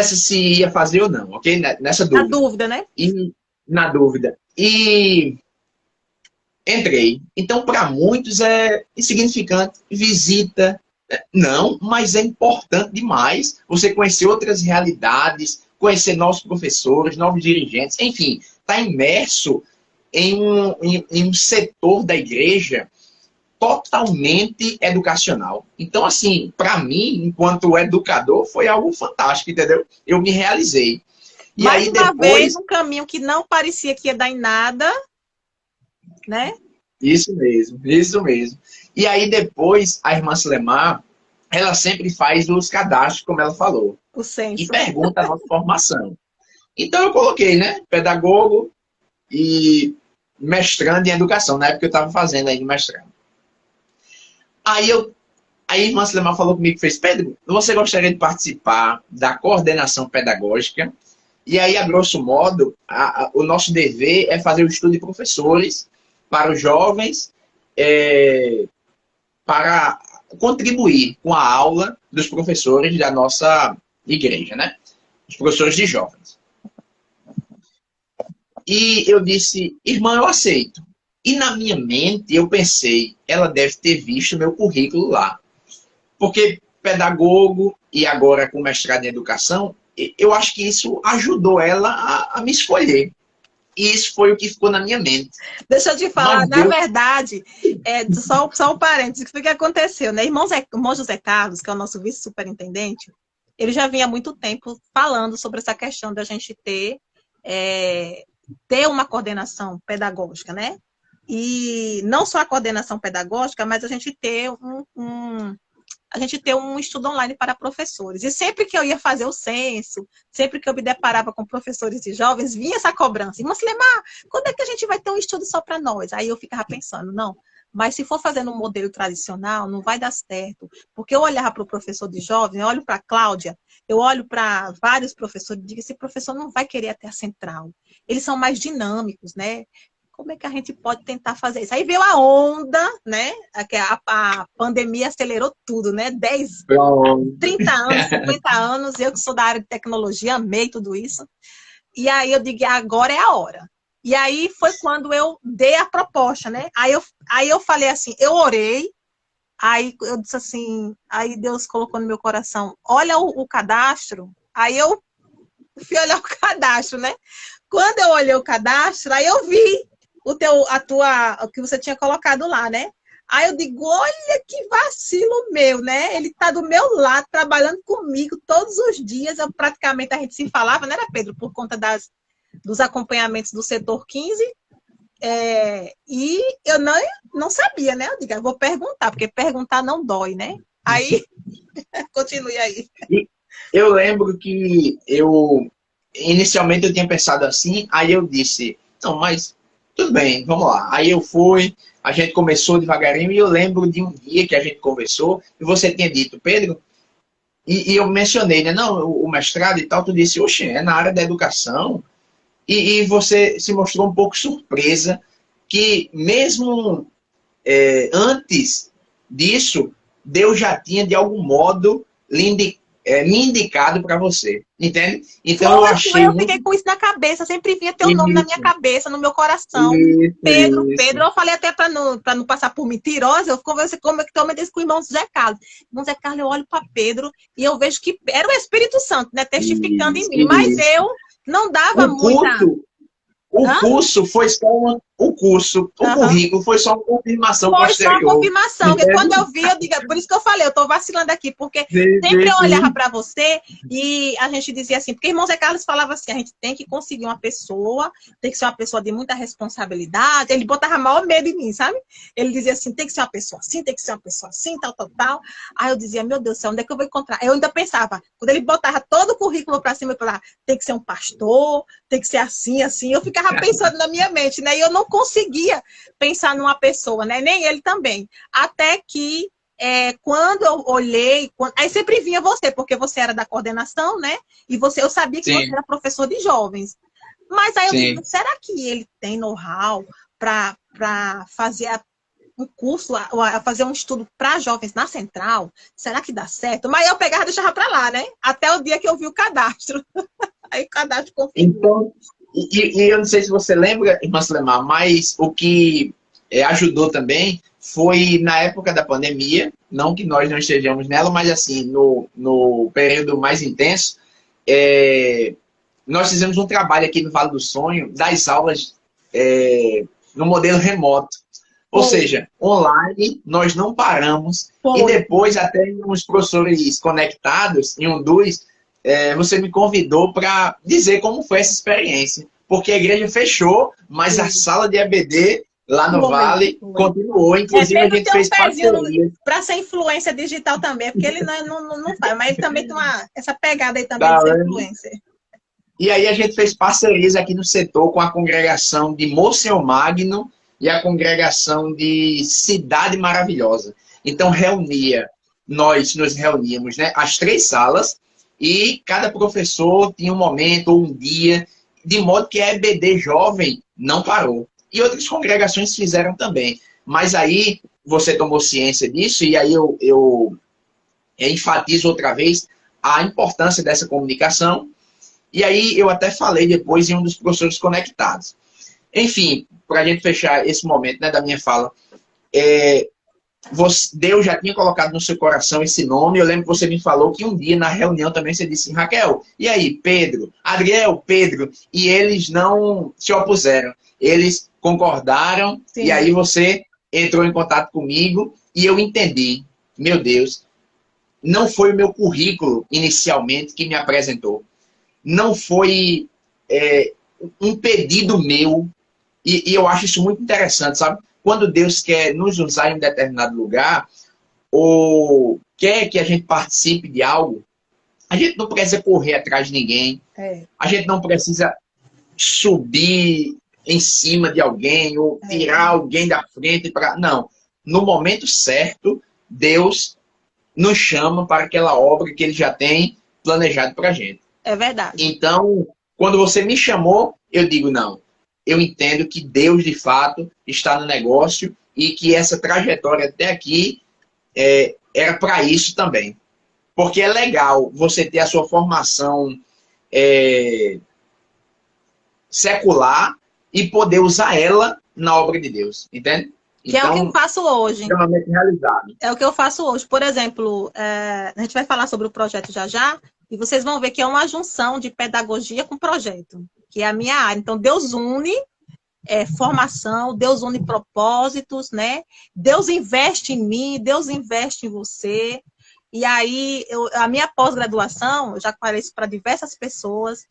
se ia fazer ou não, ok? Nessa A dúvida. dúvida, né? E na dúvida. E entrei. Então, para muitos é insignificante. Visita, não, mas é importante demais você conhecer outras realidades, conhecer novos professores, novos dirigentes, enfim, está imerso em um setor da igreja totalmente educacional. Então, assim, para mim, enquanto educador, foi algo fantástico, entendeu? Eu me realizei. E Mais aí uma vez, depois, um caminho que não parecia que ia dar em nada, né? isso mesmo, isso mesmo. E aí depois, a irmã Sulemar, ela sempre faz os cadastros, como ela falou, O e censo. pergunta a nossa formação. Então eu coloquei, né, pedagogo e mestrando em educação, na época que eu estava fazendo aí de mestrado. Aí a irmã Sulemar falou comigo, fez, Pedro, você gostaria de participar da coordenação pedagógica? E aí, a grosso modo, o nosso dever é fazer o estudo de professores para os jovens, para contribuir com a aula dos professores da nossa igreja, né? Os professores de jovens. E eu disse, irmã, eu aceito. E na minha mente, eu pensei, ela deve ter visto meu currículo lá. Porque pedagogo e agora com mestrado em educação, eu acho que isso ajudou ela a me escolher. E isso foi o que ficou na minha mente. Deixa eu te falar, Mas na Deus... verdade, só um parênteses, o que aconteceu, né? Irmão José Carlos, que é o nosso vice-superintendente, ele já vinha há muito tempo falando sobre essa questão da gente ter uma coordenação pedagógica, né? E não só a coordenação pedagógica, mas a gente ter um estudo online para professores. E sempre que eu ia fazer o censo, sempre que eu me deparava com professores e jovens, vinha essa cobrança. Irmã Sulemar, quando é que a gente vai ter um estudo só para nós? Aí eu ficava pensando, não, mas se for fazendo um modelo tradicional, não vai dar certo. Porque eu olhava para o professor de jovens, eu olho para a Cláudia, eu olho para vários professores e digo, esse professor não vai querer até a central. Eles são mais dinâmicos, né? como é que a gente pode tentar fazer isso? Aí veio a onda, né? A pandemia acelerou tudo, né? 10, Pronto. 30 anos, 50 anos, eu que sou da área de tecnologia, amei tudo isso. E aí eu digo, agora é a hora. E aí foi quando eu dei a proposta, né? Aí eu falei assim, eu orei, aí eu disse assim, aí Deus colocou no meu coração, olha o cadastro. Aí eu fui olhar o cadastro, né? Quando eu olhei o cadastro, aí eu vi o que você tinha colocado lá, né? Aí eu digo, olha que vacilo meu, né? Ele tá do meu lado, trabalhando comigo todos os dias. Praticamente a gente se falava, né, Pedro? Por conta dos acompanhamentos do setor 15. E eu não sabia, né? Eu digo, eu vou perguntar, porque perguntar não dói, né? Aí, continue aí. Eu lembro que inicialmente eu tinha pensado assim, aí eu disse, não, mas tudo bem, vamos lá. Aí eu fui, a gente começou devagarinho e eu lembro de um dia que a gente conversou e você tinha dito, Pedro, e eu mencionei, né, não, o mestrado e tal, tu disse, oxe, é na área da educação e você se mostrou um pouco surpresa que mesmo antes disso, Deus já tinha de algum modo me indicado para você, entende? Então eu achei Eu muito fiquei com isso na cabeça, sempre vinha teu nome na minha isso, cabeça, no meu coração. Pedro, isso. Pedro, eu falei até para não passar por mentirosa, eu conversei isso com o irmão Zé Carlos. Irmão Zé Carlos, eu olho para Pedro e eu vejo que era o Espírito Santo, né, testificando em mim, mas Isso. eu não dava O muita. culto, o Hã? curso foi só o Aham. currículo foi só uma confirmação Foi só a posterior. confirmação, porque quando Entende? eu vi, eu digo, por isso que eu falei, eu tô vacilando aqui, porque Sim, sempre sim, eu olhava sim. para você e a gente dizia assim, porque o irmão Zé Carlos falava assim, a gente tem que conseguir uma pessoa, tem que ser uma pessoa de muita responsabilidade, ele botava maior medo em mim, sabe? Ele dizia assim, tem que ser uma pessoa assim, tem que ser uma pessoa assim, tal, tal, tal. Aí eu dizia, meu Deus do céu, onde é que eu vou encontrar? Eu ainda pensava, quando ele botava todo o currículo para cima, eu falava, tem que ser um pastor, tem que ser assim, assim, eu ficava pensando na minha mente, né? E eu não conseguia pensar numa pessoa, né? Nem ele também. Até que quando eu olhei, aí sempre vinha você, porque você era da coordenação, né? E eu sabia que você Sim, era professor de jovens. Mas aí eu digo, sim. será que ele tem know-how para fazer um curso, a fazer um estudo para jovens na central? Será que dá certo? Mas eu pegava e deixava para lá, né? Até o dia que eu vi o cadastro. Aí o cadastro confirmou. Então, e eu não sei se você lembra, irmã Sulemar, mas o que ajudou também foi na época da pandemia, não que nós não estejamos nela, mas assim, no período mais intenso, nós fizemos um trabalho aqui no Vale do Sonho das aulas no modelo remoto. Ou Foi, seja, online nós não paramos e foi. depois até uns professores conectados, em um dos, você me convidou para dizer como foi essa experiência. Porque a igreja fechou, mas a Foi. sala de EBD lá no Foi. Vale Foi. continuou. Inclusive a Pedro gente tem um fez pezinho parceria. para ser influência digital também, porque ele não faz, mas ele também tem essa pegada aí também de Tá ser vendo? influencer. E aí a gente fez parcerias aqui no setor com a congregação de Monsenhor Magno e a congregação de Cidade Maravilhosa. Então nós nos reuníamos, né, as três salas, e cada professor tinha um momento ou um dia, de modo que a EBD jovem não parou. E outras congregações fizeram também. Mas aí você tomou ciência disso, e aí eu enfatizo outra vez a importância dessa comunicação. E aí eu até falei depois em um dos professores conectados. Enfim, para a gente fechar esse momento, né, da minha fala, Deus já tinha colocado no seu coração esse nome. Eu lembro que você me falou que um dia na reunião também você disse, Raquel, e aí, Pedro, Adriel, Pedro, e eles não se opuseram. Eles concordaram, e Sim, aí você entrou em contato comigo e eu entendi, meu Deus, não foi o meu currículo inicialmente que me apresentou. Não foi um pedido meu, e eu acho isso muito interessante, sabe? Quando Deus quer nos usar em um determinado lugar, ou quer que a gente participe de algo, a gente não precisa correr atrás de ninguém, é, a gente não precisa subir em cima de alguém, ou tirar alguém da frente para. Não. No momento certo, Deus nos chama para aquela obra que Ele já tem planejado para a gente. é verdade. Então, quando você me chamou, eu digo, não, eu entendo que Deus, de fato, está no negócio e que essa trajetória até aqui era para isso também. Porque é legal você ter a sua formação secular e poder usar ela na obra de Deus, entende? Que é o que eu faço hoje. Extremamente realizado. É o que eu faço hoje. Por exemplo, a gente vai falar sobre o projeto já, e vocês vão ver que é uma junção de pedagogia com projeto, que é a minha área. Então, Deus une formação, Deus une propósitos, né? Deus investe em mim, Deus investe em você. E aí, a minha pós-graduação, eu já falei isso para diversas pessoas,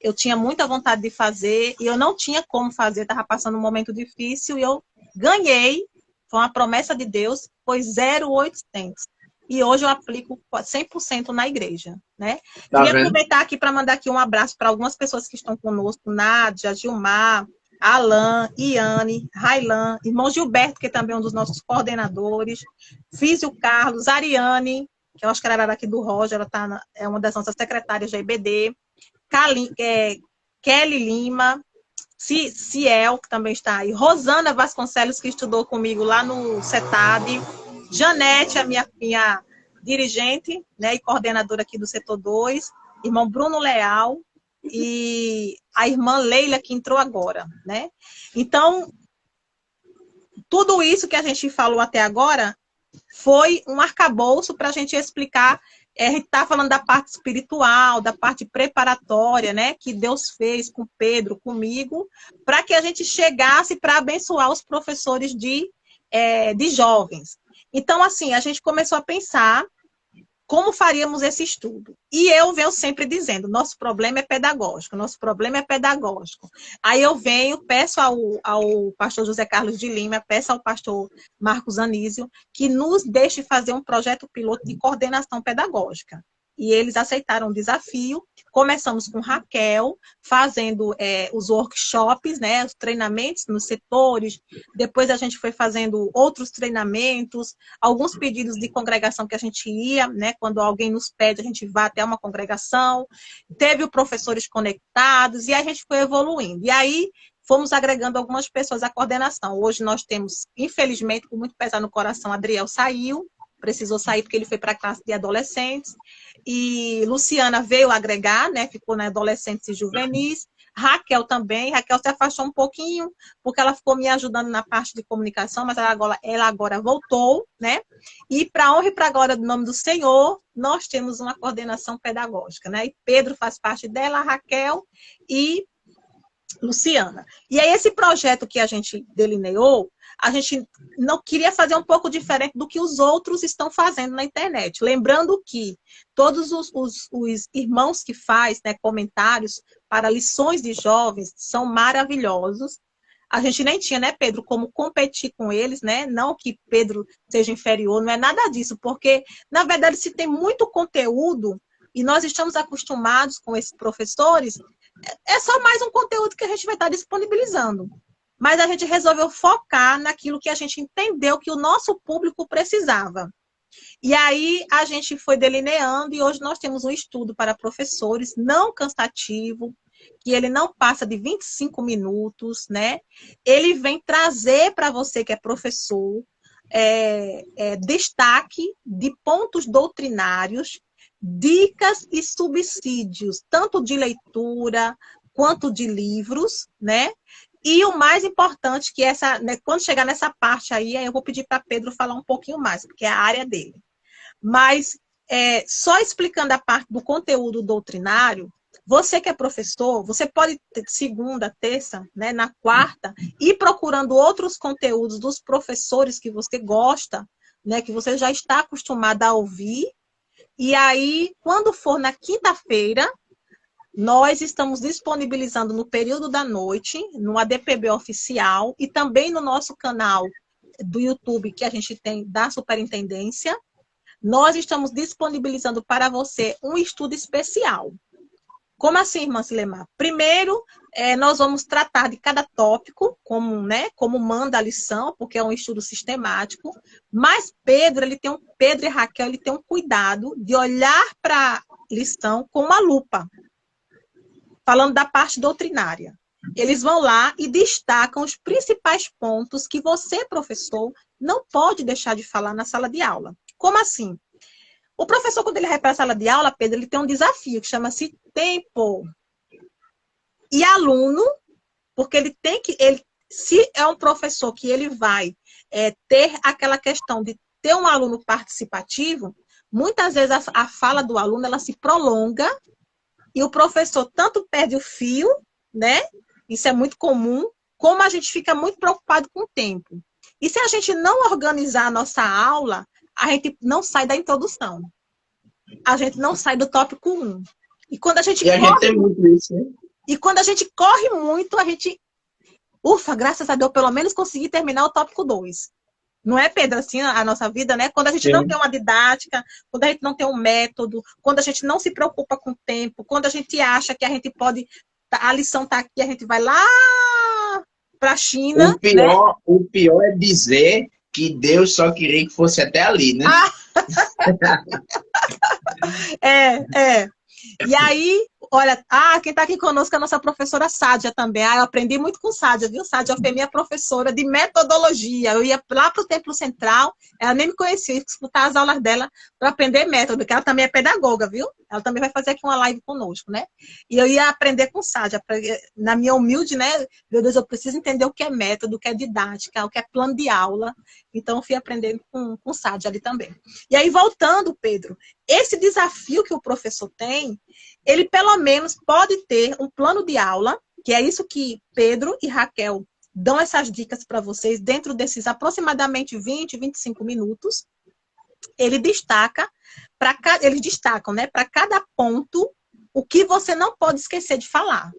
eu tinha muita vontade de fazer, e eu não tinha como fazer, estava passando um momento difícil, e eu ganhei, foi uma promessa de Deus, foi 0,800. E hoje eu aplico 100% na igreja, né? Tá Queria vendo? aproveitar aqui para mandar aqui um abraço para algumas pessoas que estão conosco, Nádia, Gilmar, Alan, Iane, Railan, irmão Gilberto, que também é um dos nossos coordenadores, Físio Carlos, Ariane, que eu acho que ela era aqui do Roger, ela é uma das nossas secretárias da IBD, Kelly Lima, Ciel, que também está aí, Rosana Vasconcelos, que estudou comigo lá no CETAD, Janete, a minha dirigente, né, e coordenadora aqui do setor 2, irmão Bruno Leal, e a irmã Leila, que entrou agora, né? Então, tudo isso que a gente falou até agora foi um arcabouço para a gente explicar. A gente está falando da parte espiritual, da parte preparatória, né? Que Deus fez com Pedro, comigo, para que a gente chegasse para abençoar os professores de jovens. Então, assim, a gente começou a pensar como faríamos esse estudo. E eu venho sempre dizendo, nosso problema é pedagógico, nosso problema é pedagógico. Aí eu venho, peço ao pastor José Carlos de Lima, peço ao pastor Marcos Anísio, que nos deixe fazer um projeto piloto de coordenação pedagógica. E eles aceitaram o desafio. Começamos com Raquel, fazendo os workshops, né, os treinamentos nos setores. Depois a gente foi fazendo outros treinamentos, alguns pedidos de congregação que a gente ia, né, quando alguém nos pede, a gente vai até uma congregação. Teve o professores conectados e a gente foi evoluindo. E aí fomos agregando algumas pessoas à coordenação. Hoje nós temos, infelizmente, com muito pesar no coração, Adriel saiu, precisou sair porque ele foi para a classe de adolescentes. E Luciana veio agregar, né? Ficou na adolescentes e juvenis. Raquel também. Raquel se afastou um pouquinho, porque ela ficou me ajudando na parte de comunicação, mas ela agora voltou, né? E para honra e para glória do nome do Senhor, nós temos uma coordenação pedagógica, né? E Pedro faz parte dela, Raquel e Luciana. E aí esse projeto que a gente delineou, a gente não queria fazer um pouco diferente do que os outros estão fazendo na internet. Lembrando que todos os irmãos que fazem, né, comentários para lições de jovens são maravilhosos. A gente nem tinha, né, Pedro, como competir com eles, né? Não que Pedro seja inferior, não é nada disso, porque, na verdade, se tem muito conteúdo e nós estamos acostumados com esses professores, é só mais um conteúdo que a gente vai estar disponibilizando. Mas a gente resolveu focar naquilo que a gente entendeu que o nosso público precisava. E aí a gente foi delineando e hoje nós temos um estudo para professores não cansativo, que ele não passa de 25 minutos, né? Ele vem trazer para você que é professor destaque de pontos doutrinários, dicas e subsídios, tanto de leitura quanto de livros, né? E o mais importante, que né, quando chegar nessa parte aí eu vou pedir para Pedro falar um pouquinho mais, porque é a área dele. Mas, só explicando a parte do conteúdo doutrinário, você que é professor, você pode, segunda, terça, né, na quarta, ir procurando outros conteúdos dos professores que você gosta, né, que você já está acostumado a ouvir, e aí, quando for na quinta-feira, nós estamos disponibilizando no período da noite, no ADPB oficial e também no nosso canal do YouTube que a gente tem da Superintendência. Nós estamos disponibilizando para você um estudo especial. Como assim, irmã Silemar? Primeiro, nós vamos tratar de cada tópico, como manda a lição, porque é um estudo sistemático. Mas Pedro e Raquel, ele tem um cuidado de olhar para a lição com uma lupa, falando da parte doutrinária. Eles vão lá e destacam os principais pontos que você, professor, não pode deixar de falar na sala de aula. Como assim? O professor, quando ele vai para a sala de aula, Pedro, ele tem um desafio que chama-se tempo. E aluno, porque ele tem que... se é um professor que ele vai ter aquela questão de ter um aluno participativo, muitas vezes a fala do aluno ela se prolonga e o professor tanto perde o fio, né? Isso é muito comum, como a gente fica muito preocupado com o tempo. E se a gente não organizar a nossa aula, a gente não sai da introdução. A gente não sai do tópico 1. E quando a gente gente tem muito isso, né? E quando a gente corre muito, a gente... Ufa, graças a Deus, pelo menos consegui terminar o tópico 2. Não é, Pedro, assim, a nossa vida, né? Quando a gente não tem uma didática, quando a gente não tem um método, quando a gente não se preocupa com o tempo, quando a gente acha que a gente pode... A lição está aqui, a gente vai lá para a China. O pior é dizer que Deus só queria que fosse até ali, né? E aí, olha, quem está aqui conosco é a nossa professora Sádia também. Eu aprendi muito com Sádia, viu? Sádia foi minha professora de metodologia. Eu ia lá para o Templo Central, ela nem me conhecia, eu ia escutar as aulas dela para aprender método, porque ela também é pedagoga, viu? Ela também vai fazer aqui uma live conosco, né? E eu ia aprender com Sádia, na minha humilde, né? Meu Deus, eu preciso entender o que é método, o que é didática, o que é plano de aula. Então, eu fui aprendendo com Sádia ali também. E aí, voltando, Pedro, esse desafio que o professor tem, ele pelo menos pode ter um plano de aula, que é isso que Pedro e Raquel dão essas dicas para vocês dentro desses aproximadamente 20, 25 minutos. Eles destacam, né, para cada ponto o que você não pode esquecer de falar.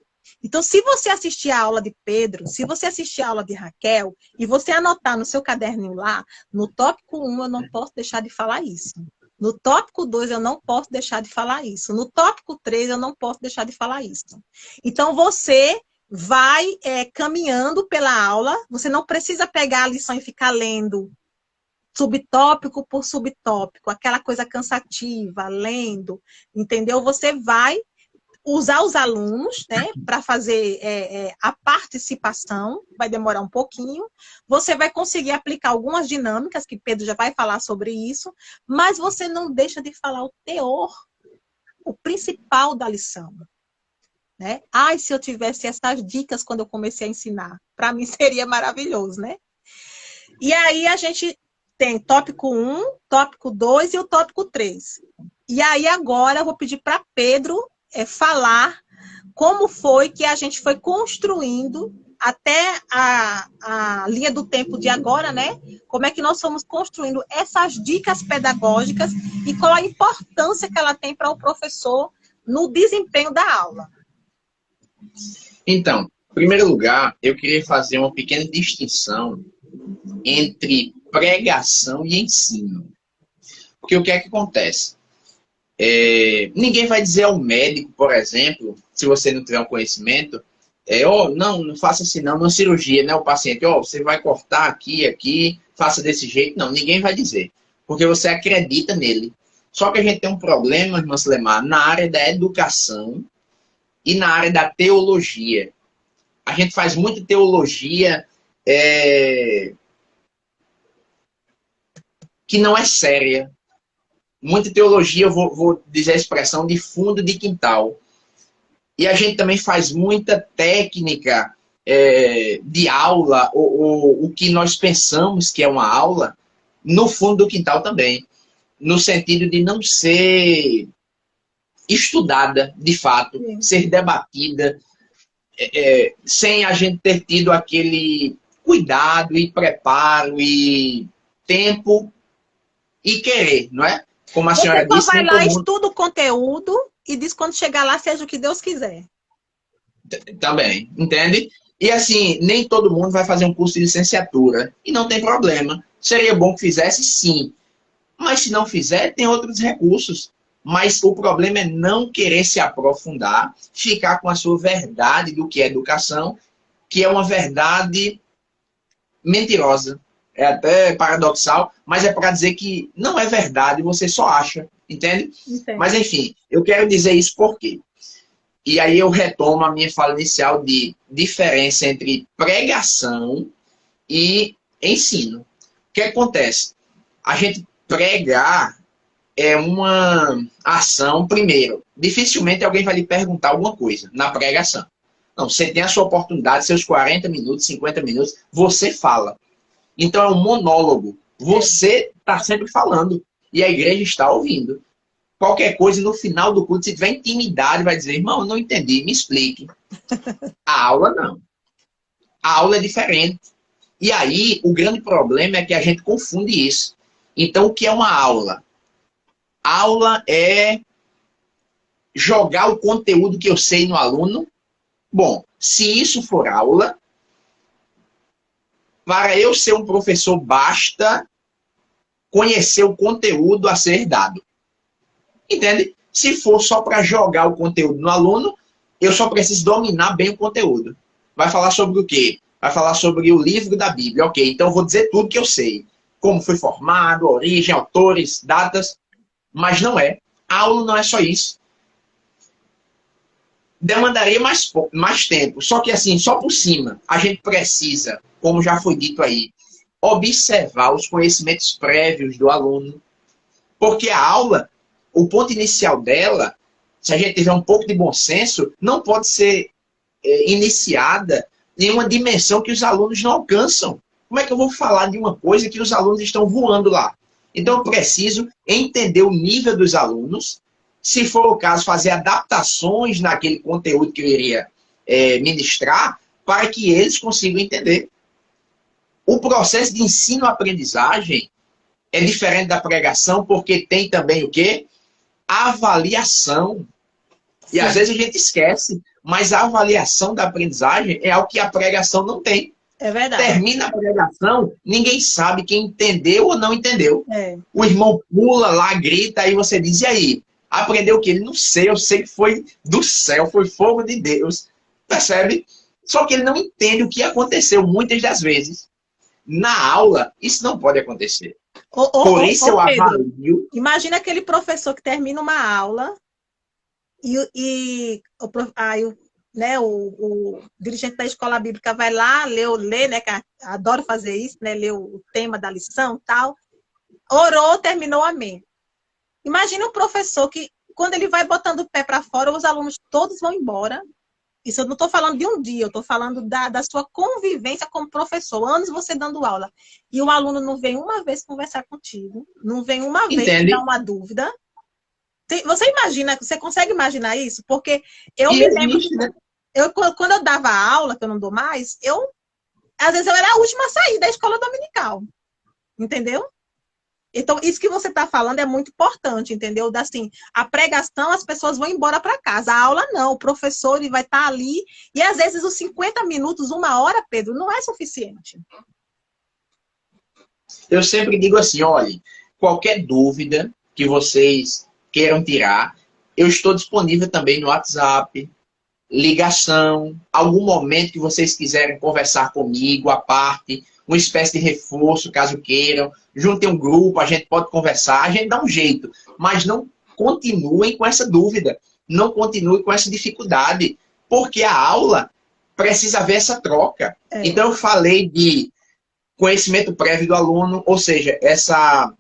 Então, se você assistir a aula de Pedro, se você assistir a aula de Raquel, e você anotar no seu caderninho lá, no tópico 1 eu não posso deixar de falar isso. No tópico 2 eu não posso deixar de falar isso. No tópico 3 eu não posso deixar de falar isso. Então, você vai caminhando pela aula, você não precisa pegar a lição e ficar lendo subtópico por subtópico, aquela coisa cansativa, lendo, entendeu? Você vai usar os alunos, né, para fazer a participação, vai demorar um pouquinho. Você vai conseguir aplicar algumas dinâmicas, que Pedro já vai falar sobre isso, mas você não deixa de falar o teor, o principal da lição. Né? Se eu tivesse essas dicas quando eu comecei a ensinar, para mim seria maravilhoso, né? E aí a gente tem tópico 1, tópico 2 e o tópico 3. E aí agora eu vou pedir para Pedro falar como foi que a gente foi construindo até a linha do tempo de agora, né? Como é que nós fomos construindo essas dicas pedagógicas e qual a importância que ela tem para o professor no desempenho da aula. Então, em primeiro lugar, eu queria fazer uma pequena distinção entre pregação e ensino. Porque o que é que acontece? Ninguém vai dizer ao médico, por exemplo, se você não tiver um conhecimento, não faça assim não, numa cirurgia, né? O paciente, você vai cortar aqui, faça desse jeito. Não, ninguém vai dizer, porque você acredita nele. Só que a gente tem um problema, irmã Sulemar, na área da educação e na área da teologia. A gente faz muita teologia que não é séria. Muita teologia, eu vou dizer a expressão, de fundo de quintal. E a gente também faz muita técnica de aula, ou o que nós pensamos que é uma aula, no fundo do quintal também. No sentido de não ser estudada, de fato, ser debatida, sem a gente ter tido aquele cuidado e preparo e tempo e querer, não é? Como a senhora disse... Você vai lá, estuda o conteúdo e diz quando chegar lá, seja o que Deus quiser. Também, entende? E assim, nem todo mundo vai fazer um curso de licenciatura. E não tem problema. Seria bom que fizesse, sim. Mas se não fizer, tem outros recursos. Mas o problema é não querer se aprofundar, ficar com a sua verdade do que é educação, que é uma verdade mentirosa. É até paradoxal, mas é para dizer que não é verdade, você só acha, entende? Entendi. Mas enfim, eu quero dizer isso por quê? E aí eu retomo a minha fala inicial de diferença entre pregação e ensino. O que acontece? A gente pregar é uma ação, primeiro, dificilmente alguém vai lhe perguntar alguma coisa na pregação. Não, você tem a sua oportunidade, seus 40 minutos, 50 minutos, você fala. Então é um monólogo. Você está sempre falando e a igreja está ouvindo. Qualquer coisa, no final do culto, se tiver intimidade, vai dizer, irmão, eu não entendi, me explique. A aula não. A aula é diferente. E aí, o grande problema é que a gente confunde isso. Então, o que é uma aula? Aula é jogar o conteúdo que eu sei no aluno. Bom, se isso for aula, para eu ser um professor, basta conhecer o conteúdo a ser dado. Entende? Se for só para jogar o conteúdo no aluno, eu só preciso dominar bem o conteúdo. Vai falar sobre o quê? Vai falar sobre o livro da Bíblia. Ok, então eu vou dizer tudo que eu sei. Como foi formado, origem, autores, datas. Mas não é. A aula não é só isso. Demandaria mais tempo. Só que assim, só por cima, a gente precisa, como já foi dito aí, observar os conhecimentos prévios do aluno. Porque a aula, o ponto inicial dela, se a gente tiver um pouco de bom senso, não pode ser iniciada em uma dimensão que os alunos não alcançam. Como é que eu vou falar de uma coisa que os alunos estão voando lá? Então, eu preciso entender o nível dos alunos, se for o caso, fazer adaptações naquele conteúdo que eu iria ministrar, para que eles consigam entender. O processo de ensino-aprendizagem é diferente da pregação, porque tem também o quê? Avaliação. E às vezes a gente esquece, mas a avaliação da aprendizagem é algo que a pregação não tem. É verdade. Termina a pregação, ninguém sabe quem entendeu ou não entendeu. É. O irmão pula lá, grita, aí você diz, e aí? Aprendeu o quê? Ele não sei, eu sei que foi do céu, foi fogo de Deus. Percebe? Só que ele não entende o que aconteceu muitas das vezes. Na aula, isso não pode acontecer. Por isso eu Pedro, avalio. imagina aquele professor que termina uma aula e o dirigente da escola bíblica vai lá, lê, né, que adoro fazer isso, né, ler o tema da lição, tal, orou, terminou, amém. Imagina um professor que, quando ele vai botando o pé para fora, os alunos todos vão embora. Isso eu não estou falando de um dia, eu estou falando da sua convivência como professor, anos você dando aula. E o aluno não vem uma vez conversar contigo, não vem uma vez dar uma dúvida. Você imagina, você consegue imaginar isso? Porque eu me lembro que quando eu dava aula, que eu não dou mais, às vezes eu era a última a sair da escola dominical. Entendeu? Então, isso que você está falando é muito importante, entendeu? Assim, a pregação, as pessoas vão embora para casa. A aula não, o professor ele vai estar ali. E às vezes os 50 minutos, uma hora, Pedro, não é suficiente. Eu sempre digo assim, olha, qualquer dúvida que vocês queiram tirar, eu estou disponível também no WhatsApp, ligação, algum momento que vocês quiserem conversar comigo, à parte, uma espécie de reforço, caso queiram. Juntem um grupo, a gente pode conversar, a gente dá um jeito. Mas não continuem com essa dúvida. Não continuem com essa dificuldade. Porque a aula precisa haver essa troca. É. Então, eu falei de conhecimento prévio do aluno, ou seja, essa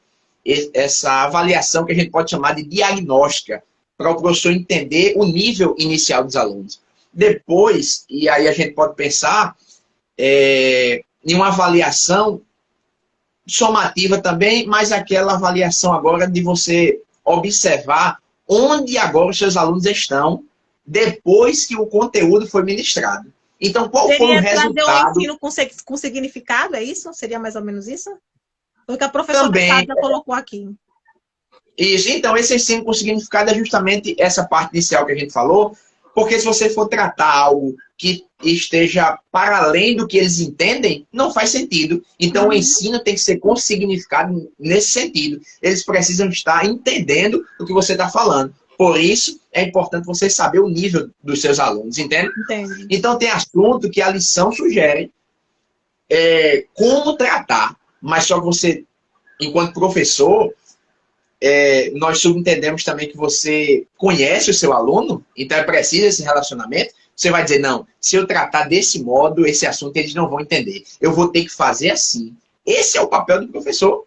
avaliação que a gente pode chamar de diagnóstica, para o professor entender o nível inicial dos alunos. Depois, e aí a gente pode pensar em uma avaliação somativa também, mas aquela avaliação agora de você observar onde agora os seus alunos estão depois que o conteúdo foi ministrado. Então, qual foi o resultado? Trazer o ensino com significado, é isso? Seria mais ou menos isso? Foi o que a professora Sádila colocou aqui. Isso. Então, esse ensino com significado é justamente essa parte inicial que a gente falou, porque se você for tratar algo que esteja para além do que eles entendem, não faz sentido. Então, o ensino tem que ser com significado nesse sentido. Eles precisam estar entendendo o que você está falando. Por isso, é importante você saber o nível dos seus alunos, entende? Entendi. Então, tem assunto que a lição sugere como tratar, mas só que você, enquanto professor, nós subentendemos também que você conhece o seu aluno, então é preciso esse relacionamento. Você vai dizer, não, se eu tratar desse modo, esse assunto eles não vão entender. Eu vou ter que fazer assim. Esse é o papel do professor.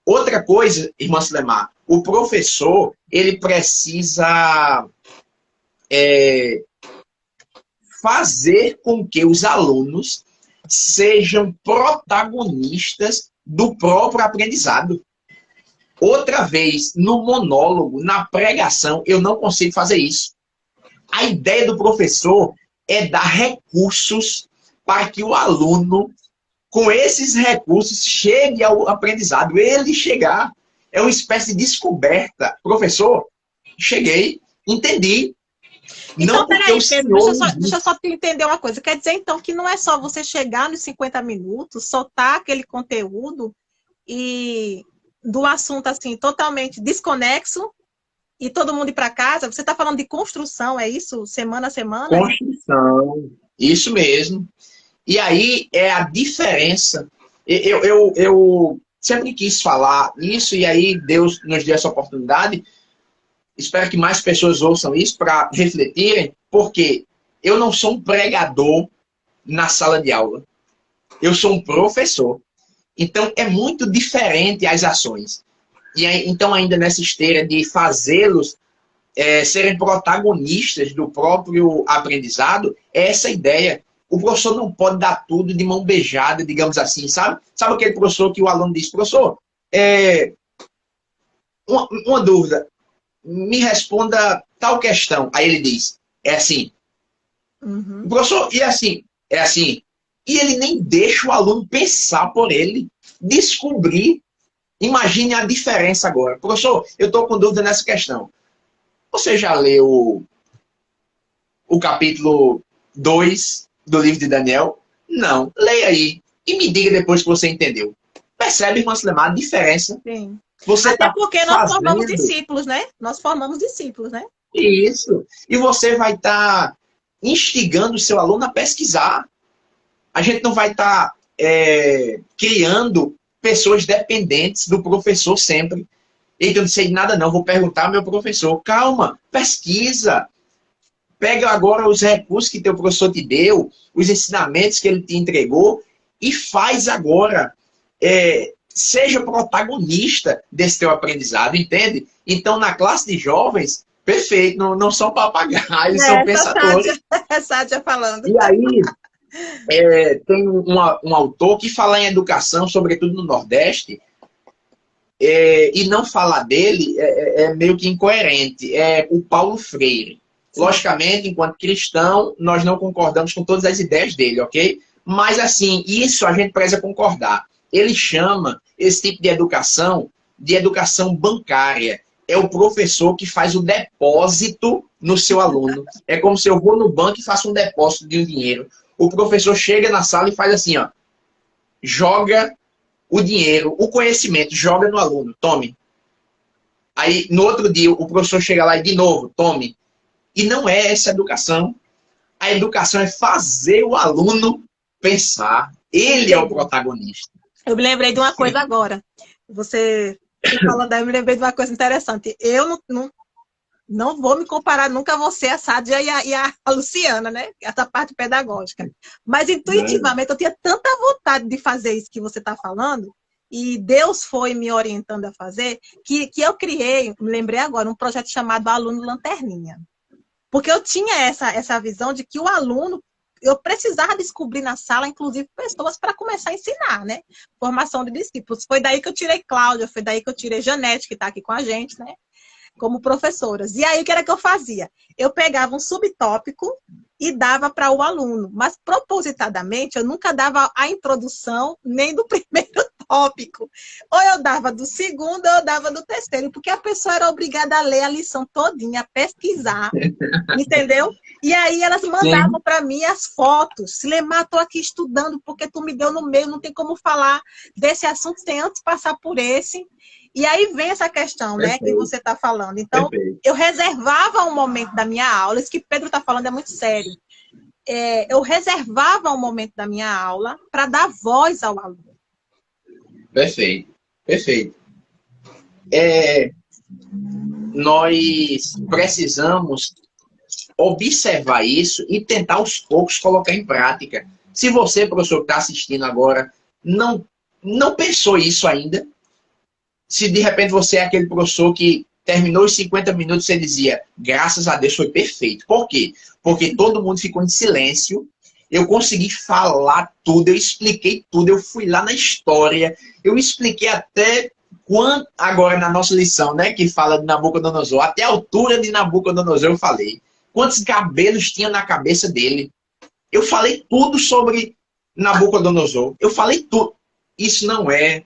Outra coisa, irmã Sulemar, o professor, ele precisa fazer com que os alunos sejam protagonistas do próprio aprendizado. Outra vez, no monólogo, na pregação, eu não consigo fazer isso. A ideia do professor é dar recursos para que o aluno, com esses recursos, chegue ao aprendizado. Ele chegar. É uma espécie de descoberta. Professor, cheguei, entendi. Então, Não porque peraí, o Pedro, senhor... deixa eu só entender uma coisa. Quer dizer, então, que não é só você chegar nos 50 minutos, soltar aquele conteúdo e do assunto, assim, totalmente desconexo e todo mundo ir para casa. Você está falando de construção, é isso? Semana a semana? Construção. Isso mesmo. E aí é a diferença. Eu sempre quis falar isso, e aí Deus nos deu essa oportunidade. Espero que mais pessoas ouçam isso para refletirem, porque eu não sou um pregador na sala de aula. Eu sou um professor. Então, é muito diferente as ações. E aí, então, ainda nessa esteira de fazê-los serem protagonistas do próprio aprendizado, é essa ideia. O professor não pode dar tudo de mão beijada, digamos assim, sabe? Sabe aquele professor que o aluno diz, professor, uma dúvida, me responda tal questão. Aí ele diz, é assim. Uhum. Professor, e assim? É assim. E ele nem deixa o aluno pensar por ele, descobrir. Imagine a diferença agora. Professor, eu estou com dúvida nessa questão. Você já leu o capítulo 2 do livro de Daniel? Não. Leia aí e me diga depois que você entendeu. Percebe, irmã Sulemar, a diferença? Sim. Você Até está porque nós formamos fazendo discípulos, né? Nós formamos discípulos, né? isso. E você vai estar instigando o seu aluno a pesquisar. A gente não vai estar criando pessoas dependentes do professor sempre. Eita, eu não sei de nada não, vou perguntar ao meu professor. Calma, pesquisa. Pega agora os recursos que teu professor te deu, os ensinamentos que ele te entregou e faz agora. Seja protagonista desse teu aprendizado, entende? Então, na classe de jovens, perfeito, não são papagaios, são pensadores. Essa Sádia falando. E aí, tem um autor que fala em educação, sobretudo no Nordeste, e não falar dele é meio que incoerente. É o Paulo Freire. Sim. Logicamente, enquanto cristão, nós não concordamos com todas as ideias dele, ok? Mas, assim, isso a gente precisa concordar. Ele chama esse tipo de educação bancária. É o professor que faz o depósito no seu aluno. É como se eu vou no banco e faço um depósito de um dinheiro. O professor chega na sala e faz assim, ó. Joga o dinheiro, o conhecimento, joga no aluno. Tome. Aí, no outro dia, o professor chega lá e, de novo, tome. E não é essa educação. A educação é fazer o aluno pensar. Ele é o protagonista. Eu me lembrei de uma coisa agora. Você falando aí, eu me lembrei de uma coisa interessante. Eu não vou me comparar nunca a você, a Sádia e a Luciana, né? Essa parte pedagógica. Mas intuitivamente eu tinha tanta vontade de fazer isso que você está falando, e Deus foi me orientando a fazer, que eu criei, me lembrei agora, um projeto chamado Aluno Lanterninha. Porque eu tinha essa visão de que o aluno, eu precisava descobrir na sala, inclusive, pessoas para começar a ensinar, né? Formação de discípulos. Foi daí que eu tirei Cláudia, foi daí que eu tirei Janete, que está aqui com a gente, né? Como professoras. E aí, o que era que eu fazia? Eu pegava um subtópico e dava para o aluno. Mas, propositadamente, eu nunca dava a introdução nem do primeiro tópico. Ou eu dava do segundo, ou eu dava do terceiro. Porque a pessoa era obrigada a ler a lição todinha, a pesquisar. Entendeu? E aí, elas mandavam para mim as fotos. Silemar, estou aqui estudando, porque tu me deu no meio, não tem como falar desse assunto sem antes passar por esse. E aí vem essa questão, né, que você está falando. Então, eu reservava um momento da minha aula, isso que Pedro está falando é muito sério. Eu reservava um momento da minha aula para dar voz ao aluno. Perfeito, perfeito. nós precisamos observar isso e tentar aos poucos colocar em prática. Se você, professor, que está assistindo agora, não pensou isso ainda, se de repente você é aquele professor que terminou os 50 minutos e você dizia, graças a Deus foi perfeito. Por quê? Porque todo mundo ficou em silêncio, eu consegui falar tudo, eu expliquei tudo, eu fui lá na história, eu expliquei até quanto, agora na nossa lição, né, que fala de Nabucodonosor, até a altura de Nabucodonosor eu falei. Quantos cabelos tinha na cabeça dele? Eu falei tudo sobre Nabucodonosor. Eu falei tudo. Isso não é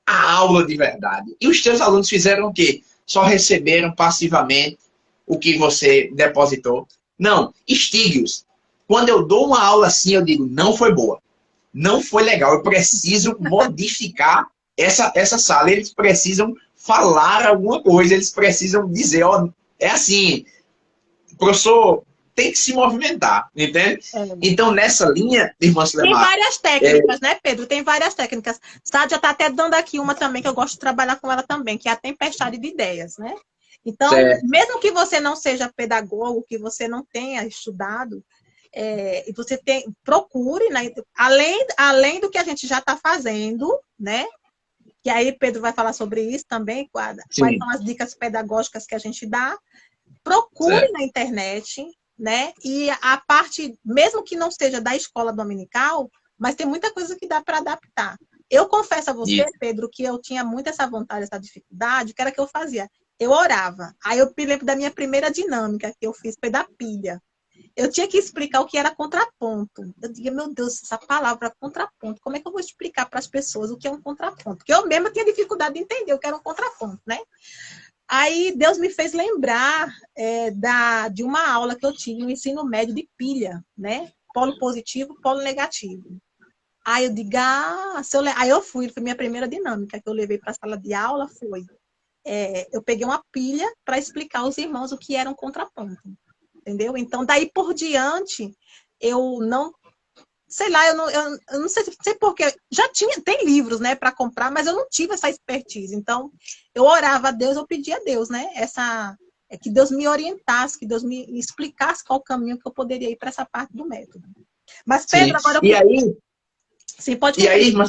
a aula de verdade. E os teus alunos fizeram o quê? Só receberam passivamente o que você depositou? Não, instigue-os. Quando eu dou uma aula assim, eu digo, não foi boa. Não foi legal. Eu preciso modificar essa sala. Eles precisam falar alguma coisa. Eles precisam dizer, ó, é assim, professor, tem que se movimentar, entende? Então, nessa linha, irmã Sulemar... Tem várias técnicas, né, Pedro? Tem várias técnicas. Sádia está até dando aqui uma também, que eu gosto de trabalhar com ela também, que é a tempestade de ideias, né? Então, mesmo que você não seja pedagogo, que você não tenha estudado, você procure, né, além do que a gente já está fazendo, né? Que aí Pedro vai falar sobre isso também, quais são as dicas pedagógicas que a gente dá. Procure na internet, né? E a parte, mesmo que não seja da escola dominical, mas tem muita coisa que dá para adaptar. Eu confesso a você, Pedro, que eu tinha muito essa vontade, essa dificuldade, que era que eu fazia. Eu orava. Aí eu me lembro da minha primeira dinâmica que eu fiz, foi da pilha. Eu tinha que explicar o que era contraponto. Eu dizia, meu Deus, essa palavra contraponto, como é que eu vou explicar para as pessoas o que é um contraponto? Porque eu mesma tinha dificuldade de entender o que era um contraponto, né? Aí Deus me fez lembrar de uma aula que eu tive no ensino médio de pilha, né? Polo positivo, polo negativo. Aí eu digo, aí eu fui, foi minha primeira dinâmica que eu levei para a sala de aula, foi eu peguei uma pilha para explicar aos irmãos o que era um contraponto, entendeu? Então, daí por diante, eu não, sei lá, eu não sei porque, tem livros, né, para comprar, mas eu não tive essa expertise. Então, eu orava a Deus, eu pedia a Deus, né, que Deus me orientasse, que Deus me explicasse qual o caminho que eu poderia ir para essa parte do método. Mas, Pedro, agora... Sim, pode falar. E aí, irmã,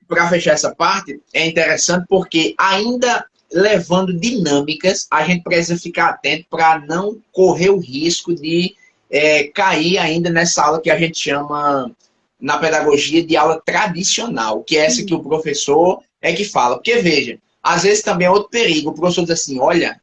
para fechar essa parte, é interessante porque ainda levando dinâmicas, a gente precisa ficar atento para não correr o risco de cair ainda nessa aula que a gente chama, na pedagogia, de aula tradicional, que é essa que o professor que fala. Porque, veja, às vezes também é outro perigo. O professor diz assim, olha,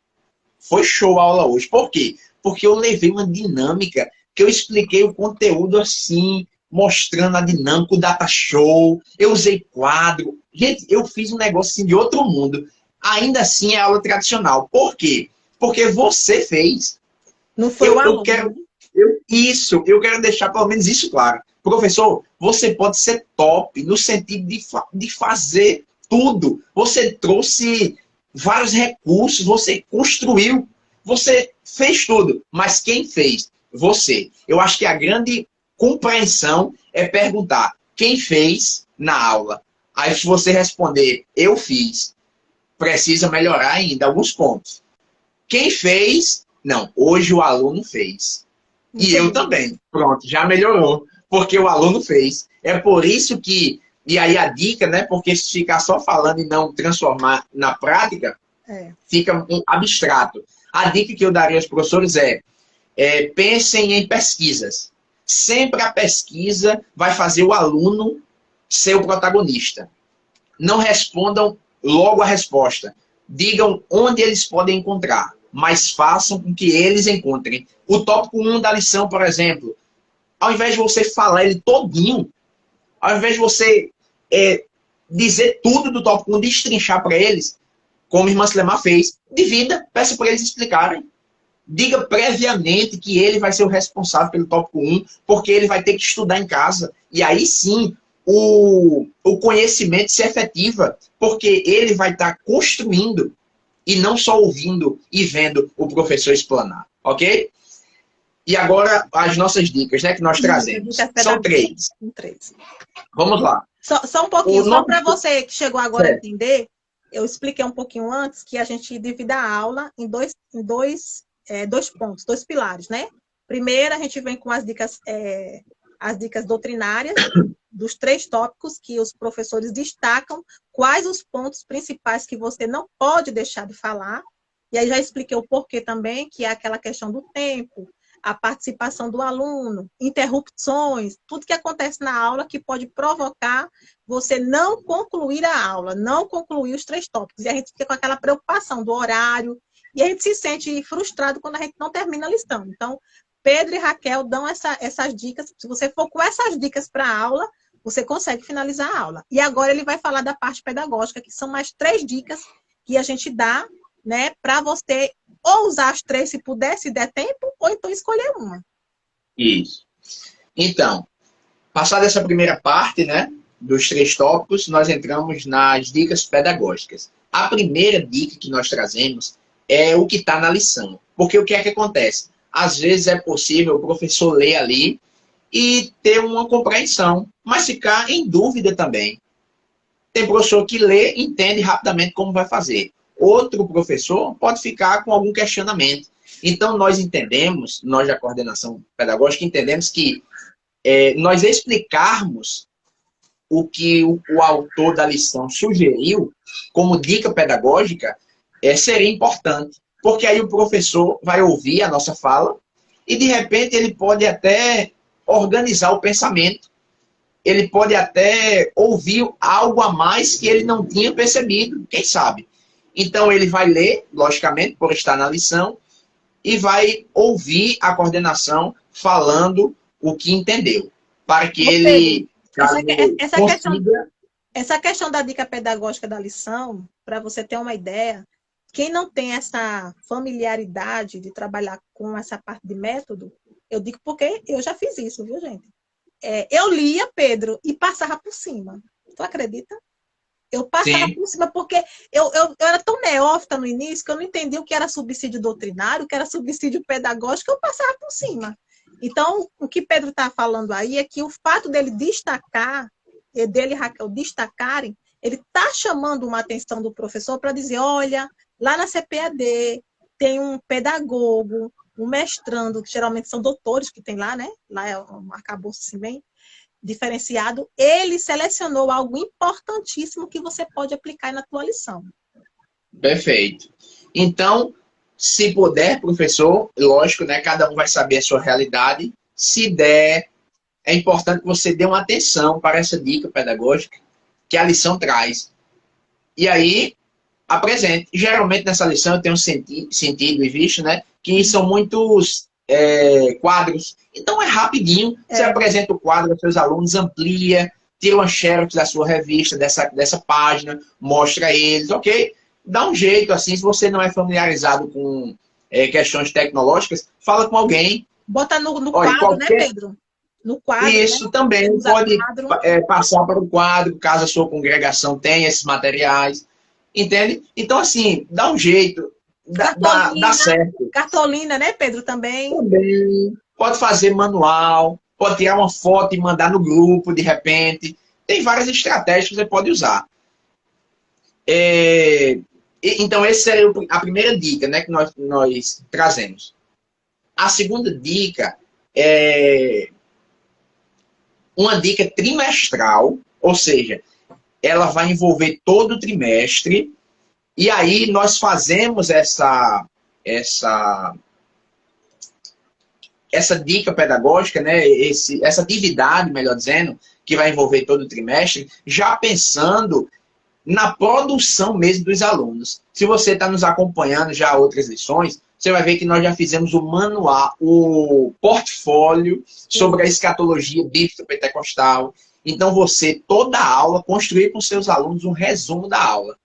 foi show a aula hoje. Por quê? Porque eu levei uma dinâmica, que eu expliquei o conteúdo assim, mostrando a dinâmica, o data show, eu usei quadro. Gente, eu fiz um negócio assim de outro mundo. Ainda assim é aula tradicional. Por quê? Porque você fez. Não foi o aluno. Eu quero deixar pelo menos isso claro. Professor, você pode ser top no sentido de fazer tudo. Você trouxe vários recursos, você construiu, você fez tudo. Mas quem fez? Você. Eu acho que a grande compreensão é perguntar quem fez na aula. Aí se você responder, eu fiz, precisa melhorar ainda alguns pontos. Quem fez? Não, hoje o aluno fez. E eu também. Pronto, já melhorou. Porque o aluno fez. É por isso que... E aí a dica, né? Porque se ficar só falando e não transformar na prática, fica abstrato. A dica que eu daria aos professores pensem em pesquisas. Sempre a pesquisa vai fazer o aluno ser o protagonista. Não respondam logo a resposta. Digam onde eles podem encontrar, mas façam com que eles encontrem. O tópico 1 da lição, por exemplo, ao invés de você falar ele todinho, ao invés de você dizer tudo do tópico 1, destrinchar para eles, como a irmã Sulemar fez, divida, peça para eles explicarem. Diga previamente que ele vai ser o responsável pelo tópico 1, porque ele vai ter que estudar em casa. E aí sim, o conhecimento se efetiva, porque ele vai estar construindo e não só ouvindo e vendo o professor explanar, ok? E agora as nossas dicas, né, que nós trazemos. São 3. Vamos lá. Só um pouquinho, só para você que chegou agora a entender, eu expliquei um pouquinho antes que a gente divide a aula em dois pontos, dois pilares, né? Primeiro, a gente vem com as dicas doutrinárias dos 3 tópicos que os professores destacam, quais os pontos principais que você não pode deixar de falar. E aí já expliquei o porquê também, que é aquela questão do tempo, a participação do aluno, interrupções, tudo que acontece na aula que pode provocar você não concluir a aula, não concluir os 3 tópicos. E a gente fica com aquela preocupação do horário, e a gente se sente frustrado quando a gente não termina a lição. Então, Pedro e Raquel dão essas dicas. Se você for com essas dicas para a aula, você consegue finalizar a aula. E agora ele vai falar da parte pedagógica, que são mais 3 dicas que a gente dá, né, para você ou usar as 3 se puder, se der tempo, ou então escolher uma. Isso. Então, passada essa primeira parte, né, dos 3 tópicos, nós entramos nas dicas pedagógicas. A primeira dica que nós trazemos é o que está na lição. Porque o que é que acontece? Às vezes é possível o professor ler ali e ter uma compreensão, mas ficar em dúvida também. Tem professor que lê e entende rapidamente como vai fazer. Outro professor pode ficar com algum questionamento. Então, nós entendemos, nós da coordenação pedagógica, entendemos que nós explicarmos o que o autor da lição sugeriu como dica pedagógica seria importante. Porque aí o professor vai ouvir a nossa fala e, de repente, ele pode até organizar o pensamento. Ele pode até ouvir algo a mais que ele não tinha percebido, quem sabe. Então, ele vai ler, logicamente, por estar na lição, e vai ouvir a coordenação falando o que entendeu, para que ele essa questão da dica pedagógica da lição, para você ter uma ideia, quem não tem essa familiaridade de trabalhar com essa parte de método, eu digo porque eu já fiz isso, viu, gente? Eu lia, Pedro, e passava por cima. Tu acredita? Eu passava Sim. por cima porque eu era tão neófita no início que eu não entendia o que era subsídio doutrinário, o que era subsídio pedagógico, eu passava por cima. Então, o que Pedro está falando aí é que o fato dele destacar, dele e Raquel destacarem, ele está chamando uma atenção do professor para dizer, olha, lá na CPAD tem um pedagogo, um mestrando, que geralmente são doutores que tem lá, né? Lá é um arcabouço assim bem diferenciado. Ele selecionou algo importantíssimo que você pode aplicar na tua lição. Perfeito. Então, se puder, professor, lógico, né? Cada um vai saber a sua realidade. Se der, é importante que você dê uma atenção para essa dica pedagógica que a lição traz. E aí, apresente. Geralmente nessa lição eu tenho sentido e visto, né? Que são muitos quadros. Então é rapidinho. Você apresenta o quadro aos seus alunos, amplia, tira uma xerox da sua revista, dessa página, mostra a eles, ok? Dá um jeito, assim, se você não é familiarizado com questões tecnológicas, fala com alguém. Bota no quadro, qualquer... né, Pedro? No quadro, isso, né? Também pode passar para o quadro, caso a sua congregação tenha esses materiais. Entende? Então, assim, dá um jeito, dá certo. Cartolina, né, Pedro, também? Também. Pode fazer manual, pode tirar uma foto e mandar no grupo, de repente. Tem várias estratégias que você pode usar. Então, essa seria a primeira dica, né, que nós trazemos. A segunda dica é uma dica trimestral, ou seja, ela vai envolver todo o trimestre, e aí nós fazemos essa dica pedagógica, né? Essa atividade, melhor dizendo, que vai envolver todo o trimestre, já pensando na produção mesmo dos alunos. Se você está nos acompanhando já outras lições, você vai ver que nós já fizemos o manual, o portfólio sobre a escatologia bíblica pentecostal. Então, você, toda a aula, construir com seus alunos um resumo da aula.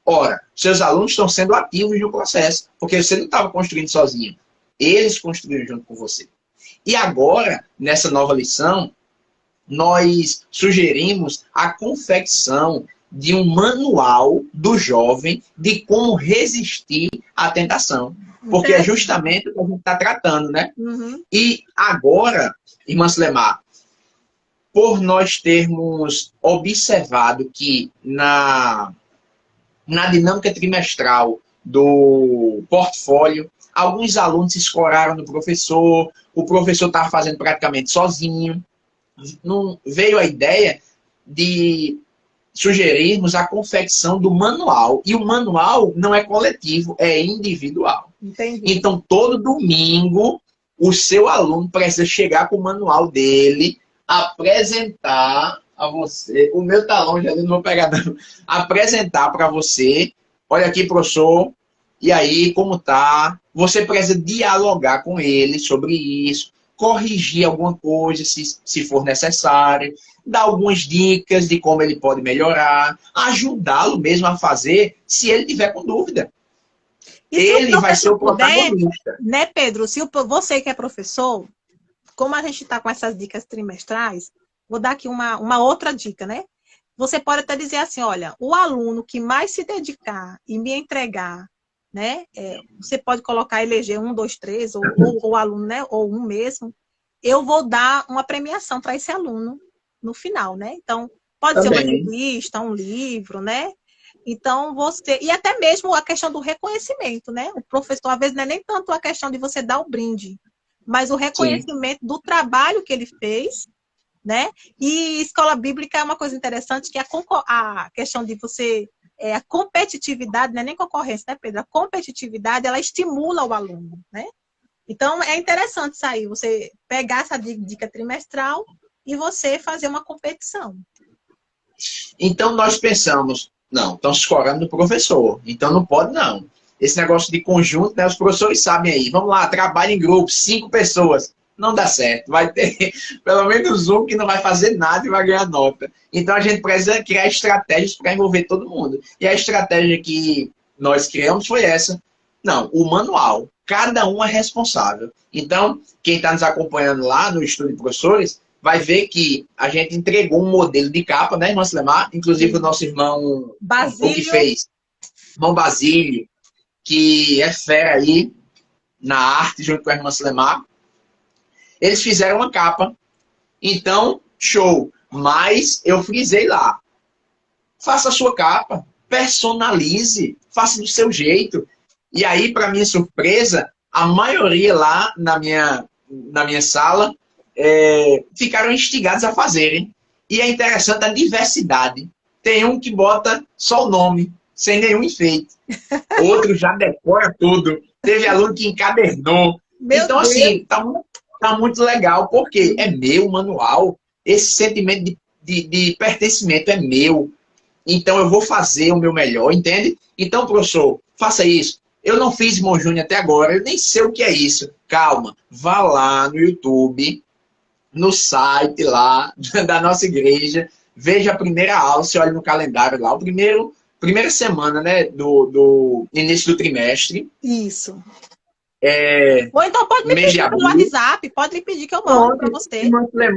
Ora, seus alunos estão sendo ativos no processo, porque você não estava construindo sozinho. Eles construíram junto com você. E agora, nessa nova lição, nós sugerimos a confecção de um manual do jovem de como resistir à tentação. Porque é justamente o que a gente está tratando, né? Uhum. E agora, irmã Sulemar, por nós termos observado que na na dinâmica trimestral do portfólio, alguns alunos se escoraram no professor, o professor estava fazendo praticamente sozinho. Não, veio a ideia de sugerirmos a confecção do manual. E o manual não é coletivo, é individual. Entendi. Então, todo domingo, o seu aluno precisa chegar com o manual dele, apresentar a você. O meu tá longe, eu não vou pegar não. Apresentar para você. Olha aqui, professor. E aí, como tá? Você precisa dialogar com ele sobre isso, corrigir alguma coisa, se for necessário, dar algumas dicas de como ele pode melhorar, ajudá-lo mesmo a fazer, se ele tiver com dúvida. E se Ele vai ser o puder, protagonista. né, Pedro? Se você que é professor, como a gente está com essas dicas trimestrais, vou dar aqui uma outra dica, né? Você pode até dizer assim, olha, o aluno que mais se dedicar e me entregar, né? Você pode colocar, eleger 1, 2, 3, ou o aluno, né? Ou um mesmo. Eu vou dar uma premiação para esse aluno no final, né? Então, pode ser uma revista, um livro, né? Então, você... E até mesmo a questão do reconhecimento, né? O professor, às vezes, não é nem tanto a questão de você dar o brinde, mas o reconhecimento do trabalho que ele fez, né? E escola bíblica é uma coisa interessante, que a questão de você... a competitividade, não é nem concorrência, né, Pedro? A competitividade, ela estimula o aluno, né? Então, é interessante isso aí, você pegar essa dica trimestral e você fazer uma competição. Então, nós pensamos, não, estão se escorando no professor, então não pode não. Esse negócio de conjunto, né, os professores sabem aí, vamos lá, trabalho em grupo, 5 pessoas, não dá certo, vai ter pelo menos um que não vai fazer nada e vai ganhar nota. Então, a gente precisa criar estratégias para envolver todo mundo. E a estratégia que nós criamos foi essa. Não, o manual. Cada um é responsável. Então, quem está nos acompanhando lá no Estudo de Professores, vai ver que a gente entregou um modelo de capa, né, irmã Silemar? Inclusive o nosso irmão, Basílio. O que fez, irmão Basílio, que é fera aí na arte, junto com a irmã Silemar. Eles fizeram uma capa. Então, show. Mas eu frisei lá. Faça a sua capa. Personalize. Faça do seu jeito. E aí, para minha surpresa, a maioria lá na minha sala ficaram instigados a fazerem. E é interessante a diversidade. Tem um que bota só o nome, sem nenhum enfeite. Outro já decora tudo. Teve aluno que encadernou. Então, assim, tá muito legal, porque é meu manual. Esse sentimento de pertencimento é meu. Então, eu vou fazer o meu melhor, entende? Então, professor, faça isso. Eu não fiz Irmão Júnior até agora, eu nem sei o que é isso. Calma, vá lá no YouTube, no site lá da nossa igreja, veja a primeira aula, você olha no calendário lá, primeira semana, né, do início do trimestre. Isso. Ou então pode me pedir pelo WhatsApp, pode me pedir que eu mando para você.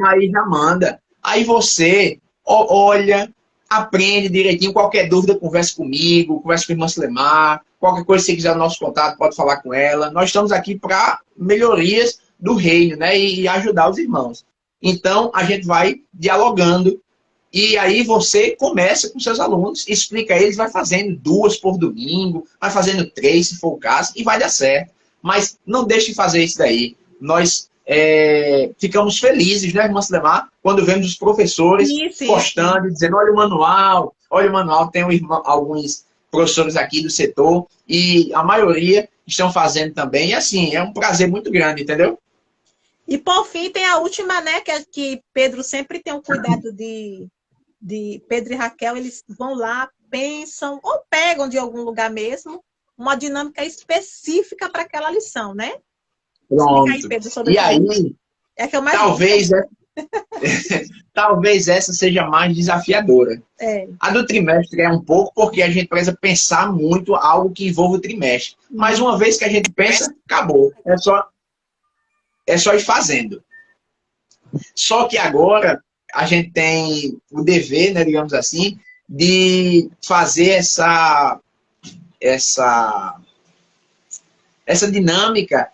Aí já manda. Aí você olha, aprende direitinho, qualquer dúvida, converse comigo, converse com a irmã Silemar, qualquer coisa, se quiser o nosso contato, pode falar com ela. Nós estamos aqui para melhorias do reino, né, e ajudar os irmãos. Então, a gente vai dialogando, e aí você começa com seus alunos, explica a eles, vai fazendo 2 por domingo, vai fazendo 3, se for o caso, e vai dar certo. Mas não deixe de fazer isso daí. Nós ficamos felizes, né, irmã Silemar, quando vemos os professores postando, dizendo, olha o manual, tem alguns professores aqui do setor, e a maioria estão fazendo também, e assim, é um prazer muito grande, entendeu? E por fim tem a última, né, que Pedro sempre tem o cuidado de Pedro e Raquel, eles vão lá, pensam, ou pegam de algum lugar mesmo, uma dinâmica específica para aquela lição, né? Pronto. Aí, Pedro, sobre e aí, é que eu mais talvez essa seja mais desafiadora. A do trimestre é um pouco porque a gente precisa pensar muito algo que envolve o trimestre. Mas uma vez que a gente pensa, acabou. É só ir fazendo. Só que agora a gente tem o dever, né, digamos assim, de fazer essa dinâmica,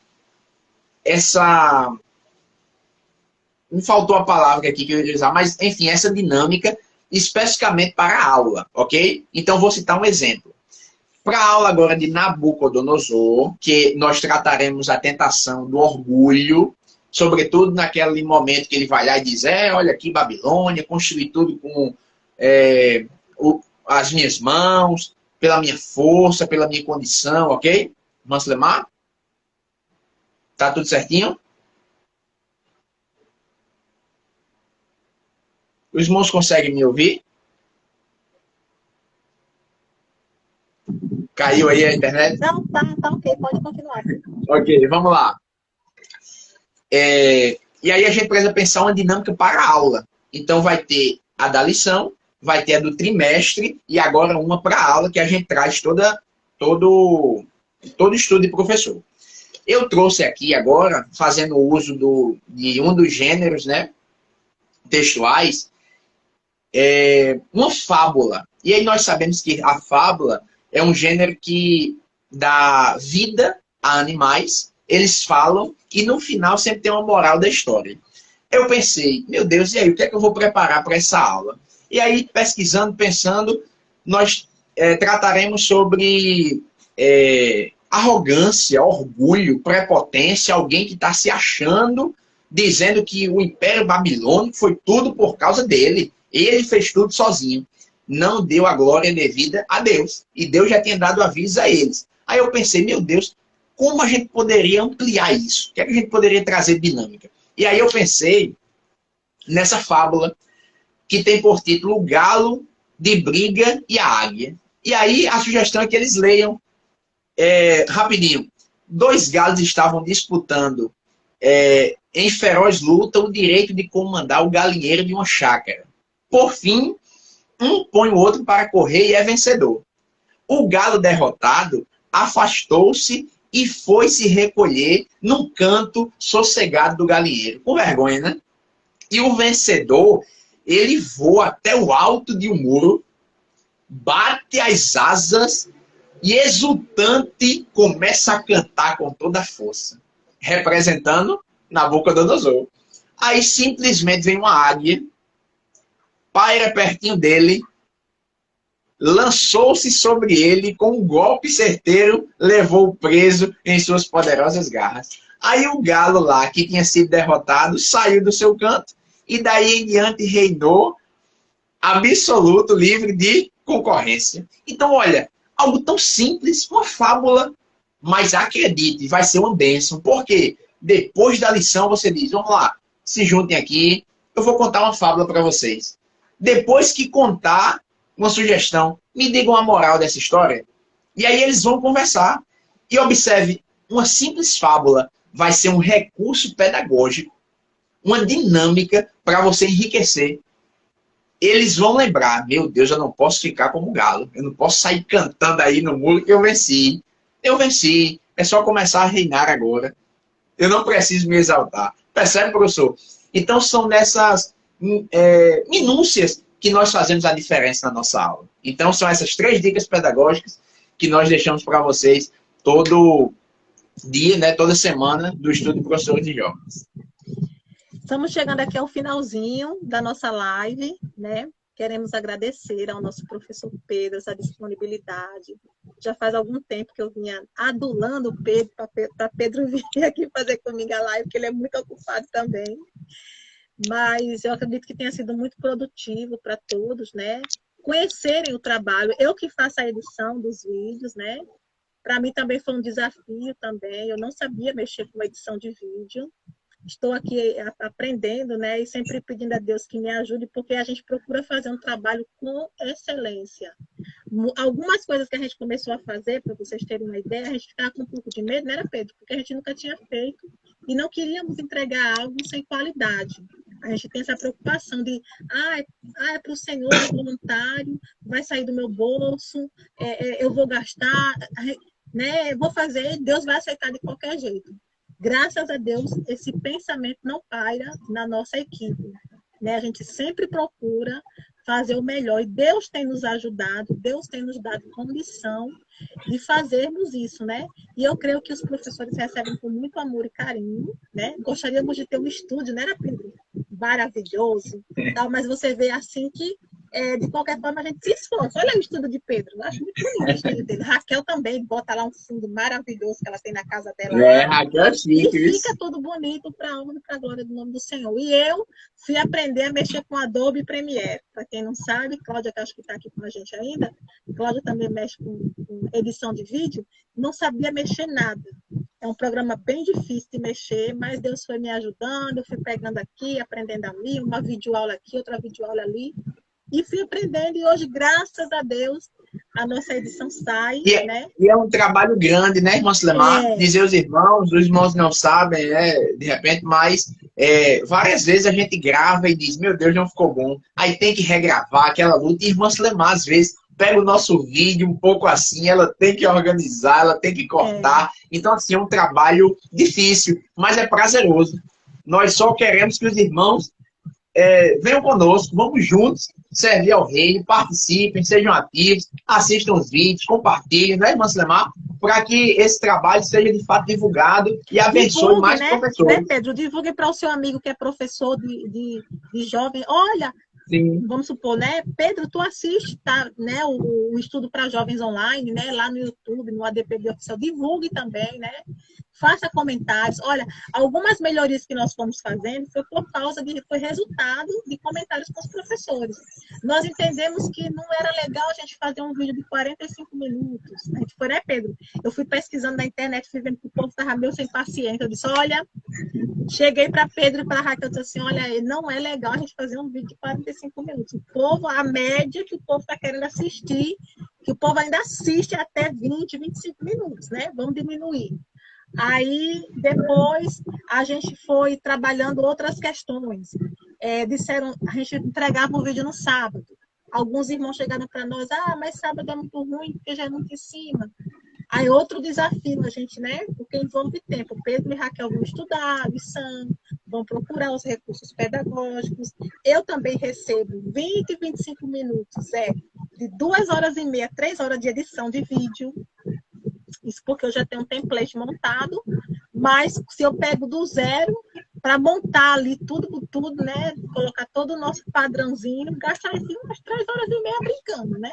não faltou a palavra aqui que eu ia usar, mas, enfim, essa dinâmica especificamente para a aula, ok? Então, vou citar um exemplo. Para a aula agora de Nabucodonosor, que nós trataremos a tentação do orgulho, sobretudo naquele momento que ele vai lá e diz, olha aqui Babilônia, construí tudo com as minhas mãos, pela minha força, pela minha condição, ok? Manslemar? Tá tudo certinho? Os irmãos conseguem me ouvir? Caiu aí a internet? Não, tá ok, pode continuar. Ok, vamos lá. E aí a gente precisa pensar uma dinâmica para a aula. Então vai ter a da lição, vai ter a do trimestre e agora uma para a aula que a gente traz todo estudo de professor. Eu trouxe aqui agora, fazendo uso de um dos gêneros, né, textuais, uma fábula. E aí nós sabemos que a fábula é um gênero que dá vida a animais, eles falam e no final sempre tem uma moral da história. Eu pensei, meu Deus, e aí, o que é que eu vou preparar para essa aula? E aí, pesquisando, pensando, nós trataremos sobre arrogância, orgulho, prepotência, alguém que está se achando, dizendo que o Império Babilônico foi tudo por causa dele. Ele fez tudo sozinho. Não deu a glória devida a Deus. E Deus já tinha dado aviso a eles. Aí eu pensei, meu Deus, como a gente poderia ampliar isso? O que é que a gente poderia trazer dinâmica? E aí eu pensei nessa fábula que tem por título O Galo de Briga e a Águia. E aí a sugestão é que eles leiam rapidinho. 2 galos estavam disputando em feroz luta o direito de comandar o galinheiro de uma chácara. Por fim, um põe o outro para correr e é vencedor. O galo derrotado afastou-se e foi se recolher num canto sossegado do galinheiro. Com vergonha, né? E o vencedor, ele voa até o alto de um muro, bate as asas e, exultante, começa a cantar com toda a força, representando Nabucodonosor. Aí simplesmente vem uma águia, paira pertinho dele, lançou-se sobre ele com um golpe certeiro, levou-o preso em suas poderosas garras. Aí o galo lá, que tinha sido derrotado, saiu do seu canto e daí em diante reinou absoluto, livre de concorrência. Então, olha, algo tão simples, uma fábula, mas acredite, vai ser uma bênção, porque depois da lição você diz, vamos lá, se juntem aqui, eu vou contar uma fábula para vocês. Depois que contar uma sugestão, me digam a moral dessa história. E aí eles vão conversar. E observe, uma simples fábula vai ser um recurso pedagógico, uma dinâmica para você enriquecer. Eles vão lembrar, meu Deus, eu não posso ficar como galo. Eu não posso sair cantando aí no muro que eu venci. Eu venci. É só começar a reinar agora. Eu não preciso me exaltar. Percebe, professor? Então são nessas minúcias que nós fazemos a diferença na nossa aula. Então são essas 3 dicas pedagógicas que nós deixamos para vocês todo dia, né, toda semana do estudo de professores de jovens. Estamos chegando aqui ao finalzinho da nossa live, né? Queremos agradecer ao nosso professor Pedro essa disponibilidade. Já faz algum tempo que eu vinha adulando o Pedro para Pedro vir aqui fazer comigo a live, porque ele é muito ocupado também. Mas eu acredito que tenha sido muito produtivo para todos, né? Conhecerem o trabalho. Eu que faço a edição dos vídeos, né? Para mim também foi um desafio também. Eu não sabia mexer com edição de vídeo. Estou aqui aprendendo, né? E sempre pedindo a Deus que me ajude, porque a gente procura fazer um trabalho com excelência. Algumas coisas que a gente começou a fazer, para vocês terem uma ideia, a gente ficava com um pouco de medo, não era, Pedro? Porque a gente nunca tinha feito e não queríamos entregar algo sem qualidade. A gente tem essa preocupação de, é para o Senhor, é voluntário, vai sair do meu bolso, eu vou gastar, né? Vou fazer, Deus vai aceitar de qualquer jeito. Graças a Deus, esse pensamento não paira na nossa equipe, né? A gente sempre procura fazer o melhor e Deus tem nos ajudado, Deus tem nos dado condição de fazermos isso, né? E eu creio que os professores recebem com muito amor e carinho, né? Gostaríamos de ter um estúdio, né, Pedro? Maravilhoso, tal, mas você vê assim que de qualquer forma, a gente se esforça. Olha o estudo de Pedro, eu acho muito bonito o estudo dele. Raquel também bota lá um fundo maravilhoso que ela tem na casa dela lá. Raquel é E chique, fica tudo bonito para a honra e para a glória do nome do Senhor. E eu fui aprender a mexer com Adobe Premiere. Para quem não sabe, Cláudia, que acho que está aqui com a gente ainda, Cláudia também mexe com edição de vídeo, não sabia mexer nada. É um programa bem difícil de mexer, mas Deus foi me ajudando, eu fui pegando aqui, aprendendo ali, uma videoaula aqui, outra videoaula ali, e fui aprendendo, e hoje, graças a Deus, a nossa edição sai, né? E é um trabalho grande, né, irmã Sulemar? Dizer aos irmãos, os irmãos não sabem, né, de repente, mas várias vezes a gente grava e diz, meu Deus, não ficou bom. Aí tem que regravar aquela luta. E irmã Sulemar, às vezes, pega o nosso vídeo um pouco assim, ela tem que organizar, ela tem que cortar. Então, assim, é um trabalho difícil, mas é prazeroso. Nós só queremos que os irmãos venham conosco, vamos juntos servir ao reino, participem, sejam ativos, assistam os vídeos, compartilhem, né, irmã Sulemar? Para que esse trabalho seja de fato divulgado e abençoe mais professores. Né, Pedro? Divulgue para o seu amigo que é professor de jovem. Olha, sim, vamos supor, né? Pedro, tu assiste, tá, né, o estudo para jovens online, né? Lá no YouTube, no ADPB Oficial. Divulgue também, né? Faça comentários. Olha, algumas melhorias que nós fomos fazendo foi resultado de comentários com os professores. Nós entendemos que não era legal a gente fazer um vídeo de 45 minutos. A gente foi, né, Pedro? Eu fui pesquisando na internet, fui vendo que o povo estava meio sem paciência. Eu disse, olha, cheguei para Pedro e para Raquel, eu disse assim, olha, não é legal a gente fazer um vídeo de 45 minutos. O povo, a média que o povo está querendo assistir, que o povo ainda assiste até 20, 25 minutos, né? Vamos diminuir. Aí, depois, a gente foi trabalhando outras questões. Disseram, a gente entregava o vídeo no sábado. Alguns irmãos chegaram para nós, mas sábado é muito ruim, porque já é muito em cima. Aí, outro desafio, a gente, né? Porque envolve tempo. Pedro e Raquel vão estudar, lição, vão procurar os recursos pedagógicos. Eu também recebo 20, 25 minutos, de 2h30, 3 horas de edição de vídeo. Isso porque eu já tenho um template montado, mas se eu pego do zero para montar ali tudo, né? Colocar todo o nosso padrãozinho, gastar assim, umas 3h30 brincando, né?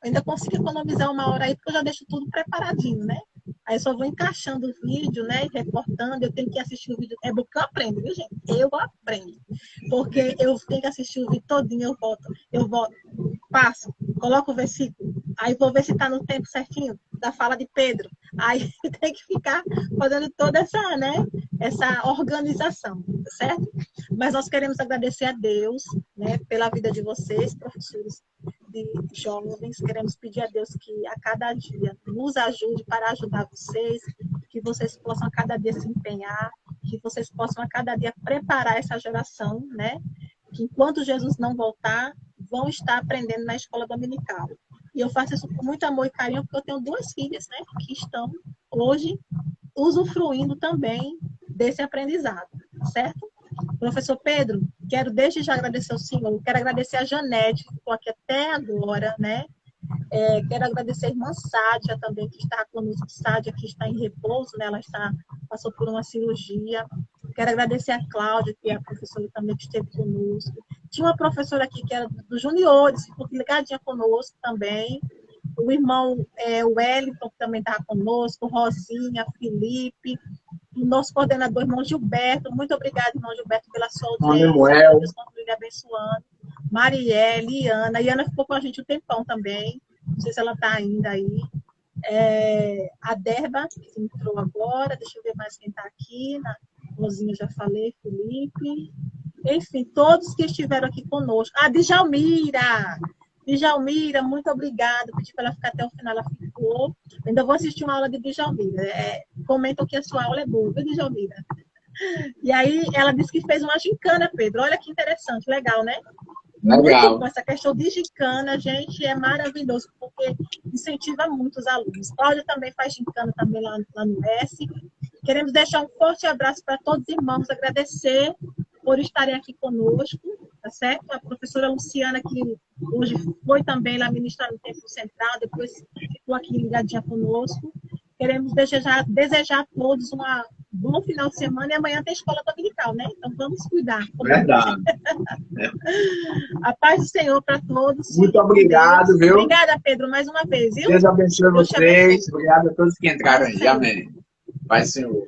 Eu ainda consigo economizar 1 hora aí, porque eu já deixo tudo preparadinho, né? Aí eu só vou encaixando o vídeo, né? Reportando, eu tenho que assistir o vídeo. É bom que eu aprendo, viu, gente? Eu aprendo. Porque eu tenho que assistir o vídeo todinho, eu volto, passo, coloco o versículo, aí vou ver se está no tempo certinho da fala de Pedro. Aí tem que ficar fazendo toda essa organização, certo? Mas nós queremos agradecer a Deus, né, pela vida de vocês, professores de jovens. Queremos pedir a Deus que a cada dia nos ajude para ajudar vocês, que vocês possam a cada dia se empenhar, que vocês possam a cada dia preparar essa geração, né? Que enquanto Jesus não voltar, vão estar aprendendo na escola dominical. E eu faço isso com muito amor e carinho, porque eu tenho 2 filhas, né, que estão hoje usufruindo também desse aprendizado, certo? Professor Pedro, quero desde já agradecer ao senhor, quero agradecer a Janete, que ficou aqui até agora, né? Quero agradecer a irmã Sádia também, que está conosco. Sádia, que está em repouso, né? Ela passou por uma cirurgia. Quero agradecer a Cláudia, que é a professora também que esteve conosco. Tinha uma professora aqui que era dos juniores, que ficou ligadinha conosco também. O irmão Wellington, que também estava conosco, Rosinha, Felipe, o nosso coordenador, irmão Gilberto. Muito obrigada, irmão Gilberto, pela sua audiência. Deus continue abençoando. Marielle, Ana. E Ana ficou com a gente um tempão também. Não sei se ela está ainda aí. A Derba, que entrou agora. Deixa eu ver mais quem está aqui. Rosinha, já falei. Felipe. Enfim, todos que estiveram aqui conosco. Djalmira! Djalmira, muito obrigada. Pedi para ela ficar até o final, ela ficou. Eu ainda vou assistir uma aula de Djalmira. Comentam que a sua aula é boa, viu, Djalmira? E aí, ela disse que fez uma gincana, Pedro. Olha que interessante, legal, né? Legal. Muito bom. Essa questão de gincana, gente, é maravilhoso, porque incentiva muito os alunos. Cláudia também faz gincana também lá no S. Queremos deixar um forte abraço para todos os irmãos, agradecer por estarem aqui conosco, tá certo? A professora Luciana, que hoje foi também lá ministrar no Templo Central, depois ficou aqui ligadinha conosco. Queremos desejar a todos uma bom final de semana e amanhã tem escola dominical, né? Então vamos cuidar. Verdade. A paz do Senhor para todos. Muito obrigado, viu? Obrigada, Pedro, mais uma vez, viu? Deus abençoe Deus te vocês. abençoe. Obrigado a todos que entraram aí. Amém. Pai, Senhor.